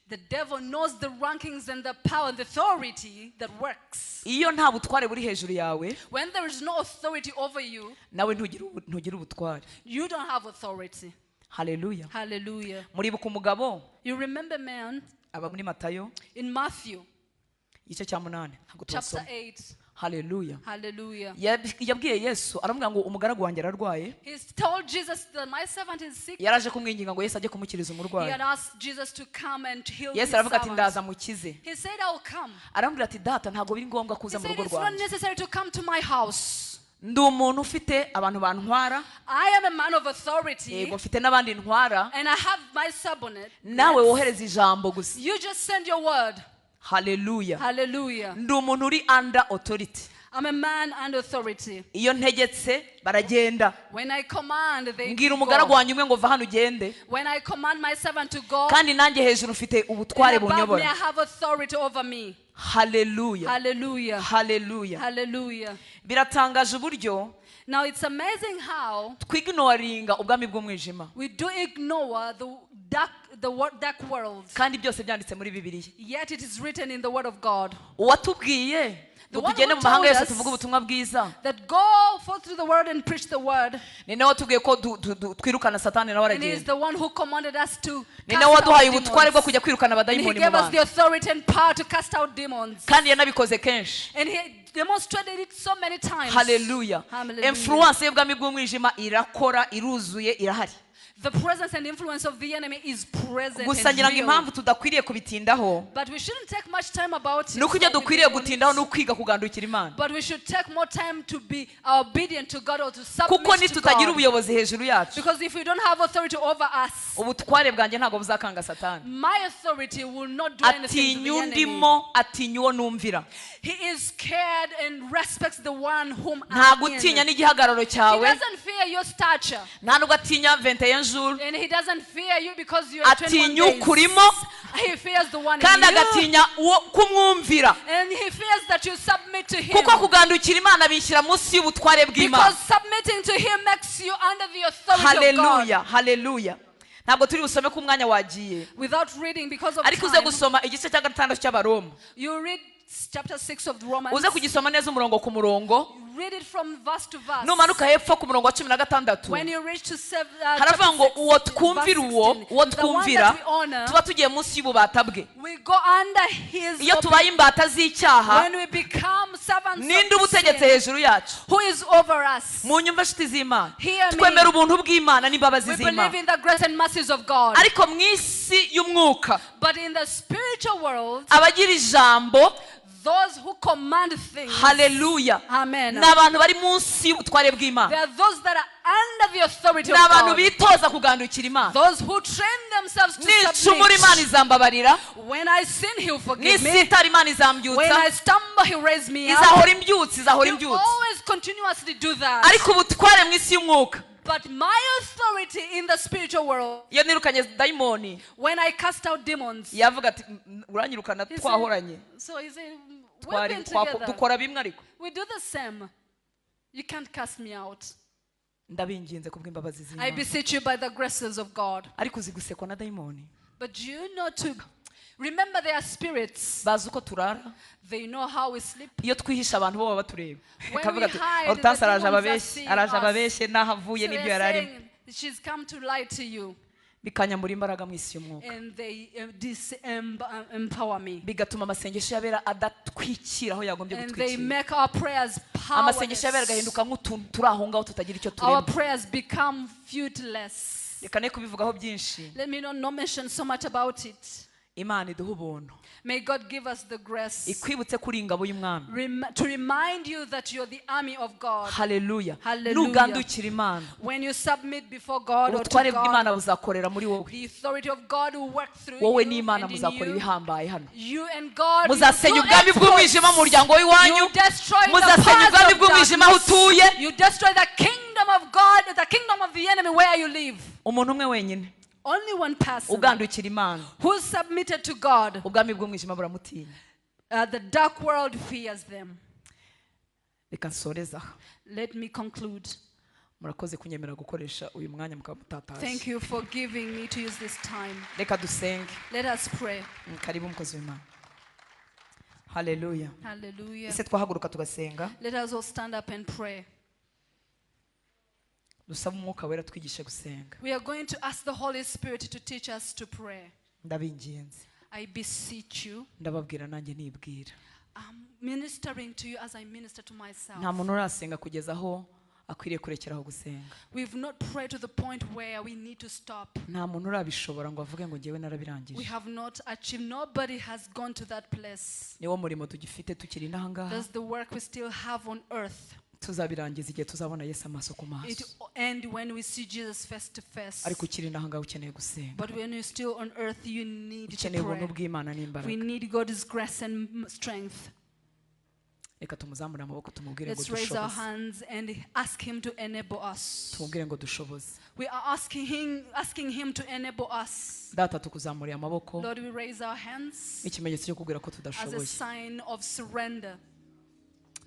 The devil knows the rankings and the power and the authority that works. Iyo nta butware buri hejuru yawe, When there is no authority over you, nawe ntugira ubutware. you don't have authority. Hallelujah. Hallelujah. Muribuka umugabo You remember man aba muri Matayo in Matthew igice cya 8 ntabwo chapter tubasoma. 8. Hallelujah. Hallelujah. Yabwiye Yesu aramubwira ngo umugaragu wanjye ararwaye. He told Jesus that my servant is sick. Yaraje kumwinginga ngo Yesu ajye kumukiriza He umurwayi. had asked Jesus to come and heal his Yesu aravuga ati servant. ndaza mukize. He said, I'll come. Aramubwira ati data ntabwo biri ngombwa He kuza mu said, rugo it's not rwanjye. necessary to come to my house. Ndi umuntu ufite abantu bantwara, I am a man of authority, yego mfite n'abandi ntwara, and I have my subordinate. nawe wohereza ijambo gusa. You just send your word. Hallelujah. Hallelujah. Ndi umuntu uri under authority. I'm a man and authority. Iyo ntegetse baragenda. When I command, they Mbwira go. umugaragu wanjye umwe ngo va hano ugende, When I command my servant to go, kandi nanjye hejuru mfite ubutware and above me I bunyobora. have authority over me. Hallelujah. Hallelujah. Hallelujah. Hallelujah. Biratangaje uburyo Now it's amazing how twignoringa ubwami bw'umwijima, we do ignore the dark world. kandi byose byanditse muri Bibiliya. Yet it is written in the word of God. Uwatubwiye The ngo one tugende who mu mahanga told yose us tuvuge ubutumwa bwiza, That go forth through the word and preach the word. ni nawe watubwiye ko twirukana satani nawe And he is aragenda. the one who commanded us to Ni cast nawe out waduhaye ubutware bwo demons. kujya kwirukana And he abadayimoni mu gave us the bantu, authority and power to cast out demons. kandi yanabikoze kenshi. And he demonstrated it so many times. Hallelujah. Hallelujah. Influence y'ubwami bw'umwijima irakora, iruzuye, irahari. The presence and influence of the enemy is present Gusa and ngira ngo real. impamvu tudakwiriye kubitindaho, But we shouldn't take much time about it. nuko ibyo dukwiriye gutindaho ni ukwiga kugandukira Imana. But we should take more time to be obedient to God or to Kuko submit to nitutagira God. ubuyobozi hejuru yacu, Because if we don't have authority over us, ubutware bwanjye ntabwo buzakanga satani. my authority will not do anything to Atinya the enemy. undimo, atinya uwo numvira. He is scared and respects the one whom Ntabwo I'm in. utinya n'igihagararo He cyawe, doesn't fear your stature. nta nubwo atinya 21 jours, And he doesn't fear you because you are 21 atinya days. ukurimo, He fears the one in kandi you. agatinya uwo kumwumvira. And he fears that you submit to him. Kuko kugandukira Imana bishyira munsi y'ubutware Because bw'Imana. submitting to him makes you under the authority of Hallelujah. God. Hallelujah. Ntabwo turi busome ko umwanya wagiye, Without reading, because of ariko uze time, gusoma igice cya 6 cy'Abaroma. you read chapter 6 of Romans. Uze kugisoma neza umurongo ku murongo, Read it from verse to verse. numanuka hepfo ku murongo wa 16. When you reach to Haravuga ngo uwo twumvira uwo twumvira tuba tugiye munsi y'ububata bwe. we go under his Iyo tubaye imbata z'icyaha, when we become servants ninde of ubutegetse sin, hejuru yacu? who is over us. Mu nyumva nshuti z'Imana, Hear me. twemera ubuntu bw'Imana n'imbabazi We believe z'Imana, in the grace and mercies of God. ariko mu isi y'umwuka But in the spiritual world, abagira ijambo, those who command things, haleluya, amen, ni abantu bari munsi y'ubutware they bw'Imana, are those that are under the authority ni of abantu God. bitoza kugandukira Imana. Those who train themselves to Nicumura Imana submit. izambabarira, When I sin, He'll forgive me. nisitara Imana When izambyutsa, I stumble, He'll raise me up. izahora imbyutsa, izahora He'll imbyutsa. always continuously do that. Ariko ubutware mu isi y'umwuka, But my authority in the spiritual world, iyo nirukanye dayimoni, when I cast out demons, yavuga ati uranyirukana, he said- twahoranye, so he said, we've been together. dukora bimwe, ariko We do the same. You can't cast me out. ndabinginze kubw'imbabazi I z'Imana. beseech you by the graces of God. Ariko uzi gusekwa na dayimoni, But you know to remember their spirits. bazi uko turara. They know how we sleep. Iyo twihisha abantu bo baba batureba, When kavuga we ati hide, Hortense the araje demons are ababeshye, seeing araje us. ababeshye n'aho avuye So n'ibyo they're yari arimo, saying, she's come to lie to you. bikanyambura imbaraga mu isi y'umwuka, And they empower me. bigatuma amasengesho y'abera adatwikira aho yagombye And they gutwikira. make our prayers Amasengesho y'abera powerless. agahinduka nk'utuntu turi aho ngaho tutagira icyo Our turema. prayers become fruitless. Reka ne kubivugaho byinshi. Let me not mention so much about it. Imana iduha ubuntu, May God give us the grace ikwibutse kuri ingabo y'umwami. to remind you that you're the army of God. Haleluya. Hallelujah. Nugandukira Imana, When you submit before God or to ubutware bw'Imana God, buzakorera muri wowe. the authority of God will work through Wowe you n'Imana and in muzakora you. ibihambaye hano. You and God, you Muzasenya do ubwami bw'umwijima mu muryango w'iwanyu. You destroy the Muzasenya ubwami powers of bw'umwijima aho darkness. utuye. You destroy the kingdom of God, the kingdom of the enemy where you live. Umuntu umwe wenyine Only one person ugandukira Imana, who's submitted to God. ubwami bw'umwijima buramutinya. The dark world fears them. Reka nsoreza aha. Let me conclude. murakoze kunyemera gukoresha uyu mwanya mukaba mutatashye. Thank you for giving me to use this time. Reka dusenge. Let us pray. Karibu mukozi w'Imana. Hallelujah. Hallelujah. Ese twahaguruka tugasenga. Let us all stand up and pray. Dusaba umwuka wera twigishe gusenga. We are going to ask the Holy Spirit to teach us to pray. Ndabinginze. I beseech you. Ndababwira nanjye nibwira. I'm ministering to you as I minister to myself. Nta muntu urasenga kugeza aho akwiriye kurekeraho gusenga. We've not prayed to the point where we need to stop. Nta muntu urabishobora ngo avuge ngo ngewe We narabirangije. have not achieved. Nobody has gone to that place. Niwo murimo tugifite tukiri nahangaha. That's the work we still have on earth. Tuzabirangiza igihe tuzabona Yesu amaso ku It maso. end when we see Jesus face to face. Ariko ukiri nahangaha ukeneye gusenga. But when you're still on earth, you need to Ukeneye ubuntu pray. bw'Imana We n'imbaraga. need God's grace and strength. Reka tumuzamure amaboko tumubwire ngo Let's raise our dushoboze. hands and ask Him to enable us. Tumubwire ngo dushoboze. We are asking him to enable us. Data tukuzamuriye amaboko. Lord, we raise our hands Ikimenyetso cyo kubwira ko as a tudashoboye. sign of surrender.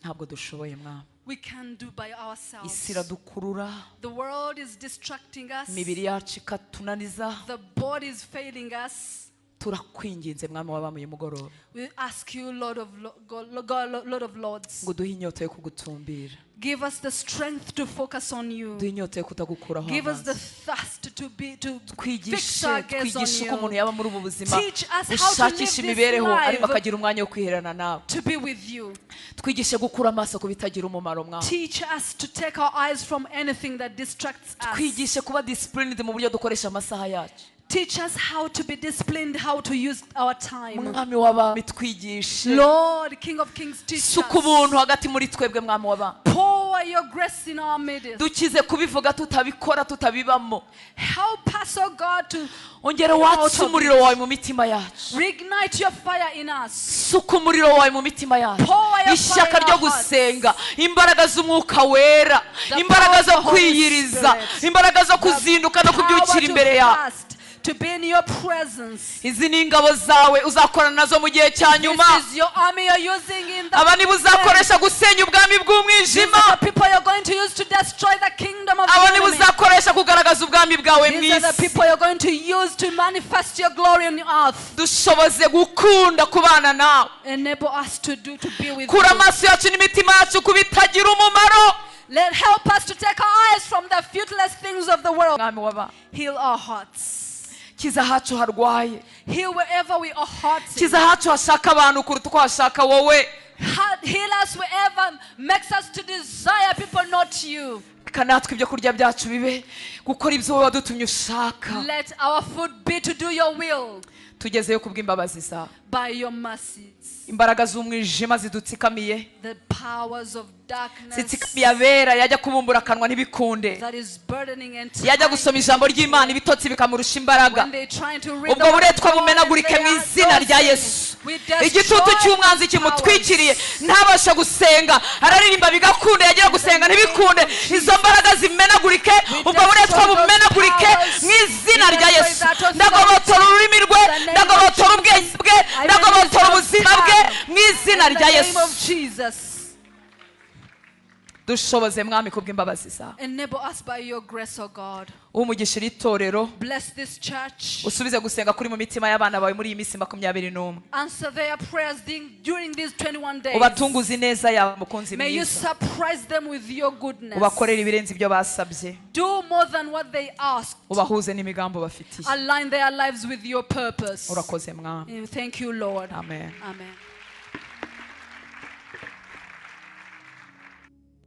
Ntabwo dushoboye mwana. We can do by ourselves. Isi iradukurura. The world is distracting us. Imibiri yacu ikatunaniza. The body is failing us. Turakwinginze mwami w'abamuye mugoroba. We ask you, Lord of Lords, Ngo duhe inyota yo kugutumbira. give us the strength to focus on you. Duhe inyota yo kutagukuraho Give us the amaso. thirst to fix Twigishe our gaze on uko umuntu you. yaba muri ubu buzima. Teach us how to live Ushakisha this imibereho ariko life, akagira umwanya wo kwiherana nawe. to be with you. Twigishe gukura amaso ku bitagira umumaro mwami. Teach us to take our eyes from anything that distracts us. Twigishe kuba disciplined mu buryo dukoresha amasaha yacu. Teach us how to be disciplined, how to use our time. Mwami w'abami twigishe. Lord, King of Kings, teach Suka us. ubuntu hagati muri twebwe mwami w'abami. Pour your grace in our midst. Dukize kubivuga tutabikora tutabibamo. Help us, oh God, to Ongera watse umuriro wawe mu mitima yacu. reignite your fire in us. Suka umuriro wawe mu mitima yacu. Pour your Ishyaka fire in ryo our hearts. gusenga, imbaraga z'umwuka wera, The imbaraga power zo of the Holy kwiyiriza, Spirit. imbaraga zo kuzinduka no kubyukira imbere yawe. fast, to be in your presence. Izi ni ingabo zawe uzakorana nazo mu gihe cya nyuma. This is your army you're using in the Aba nibo uzakoresha gusenya ubwami These bw'umwijima. are the people you're going to use to destroy the kingdom of the Aba nibo enemy. uzakoresha kugaragaza ubwami bwawe mu These are the isi. people you're going to use to manifest your glory on the earth. Dushoboze gukunda kubana nawe. Enable us to be with Kura you. amaso yacu n'imitima yacu ku bitagira umumaro. Help us to take our eyes from the fruitless things of the world. Mwami w'abami, Heal our hearts. kiza ahacu harwaye. Heal wherever we are hurting. Kiza ahacu hashaka abantu kuruta uko hashaka wowe. Heal us wherever makes us to desire people, not you. Reka natwe ibyo kurya byacu bibe gukora ibyo wowe wadutumye ushaka. Let our food be to do your will Tugezeyo kubw'imbabazi zawe. by your mercies. Imbaraga z'umwijima zidutsikamiye. The powers of darkness Zitsikamiye abera yajya kubumbura akanwa ntibikunde. that is burdening and Yajya gusoma ijambo ry'Imana ibitotsi bikamurusha imbaraga. when they're trying to read Ubwo the word of buretwa God, bumenagurike they mu are izina rya dosing. Yesu. We destroy Igitutu cy'umwanzi these kimutwikiriye powers. ntabasha gusenga, araririmba bigakunda, yagira gusenga ntibikunde. Izo mbaraga zimenagurike, ubwo buretwa bumenagurike mu izina rya Yesu. Ndagobotora ururimi rwe, ndagobotora ubwenge bwe, ndagobotora ubuzima bwe mu izina In rya the name Yesu. of Jesus. Dushoboze mwami kubw'imbabazi zawe. Enable us by your grace, O God. Umugisha itorero, Bless this church. usubize gusenga kuri mu mitima y'abana bawe muri iyi minsi 21. Answer their prayers during these 21 days. Ubatunguze ineza yawe mukunzi May you mwiza. surprise them with your goodness. Ubakorere ibirenze ibyo basabye. Do more than what they asked. Ubahuze n'imigambi bafitiye. Align their lives with your purpose. Urakoze mwami. Thank you, Lord. Amen. Amen.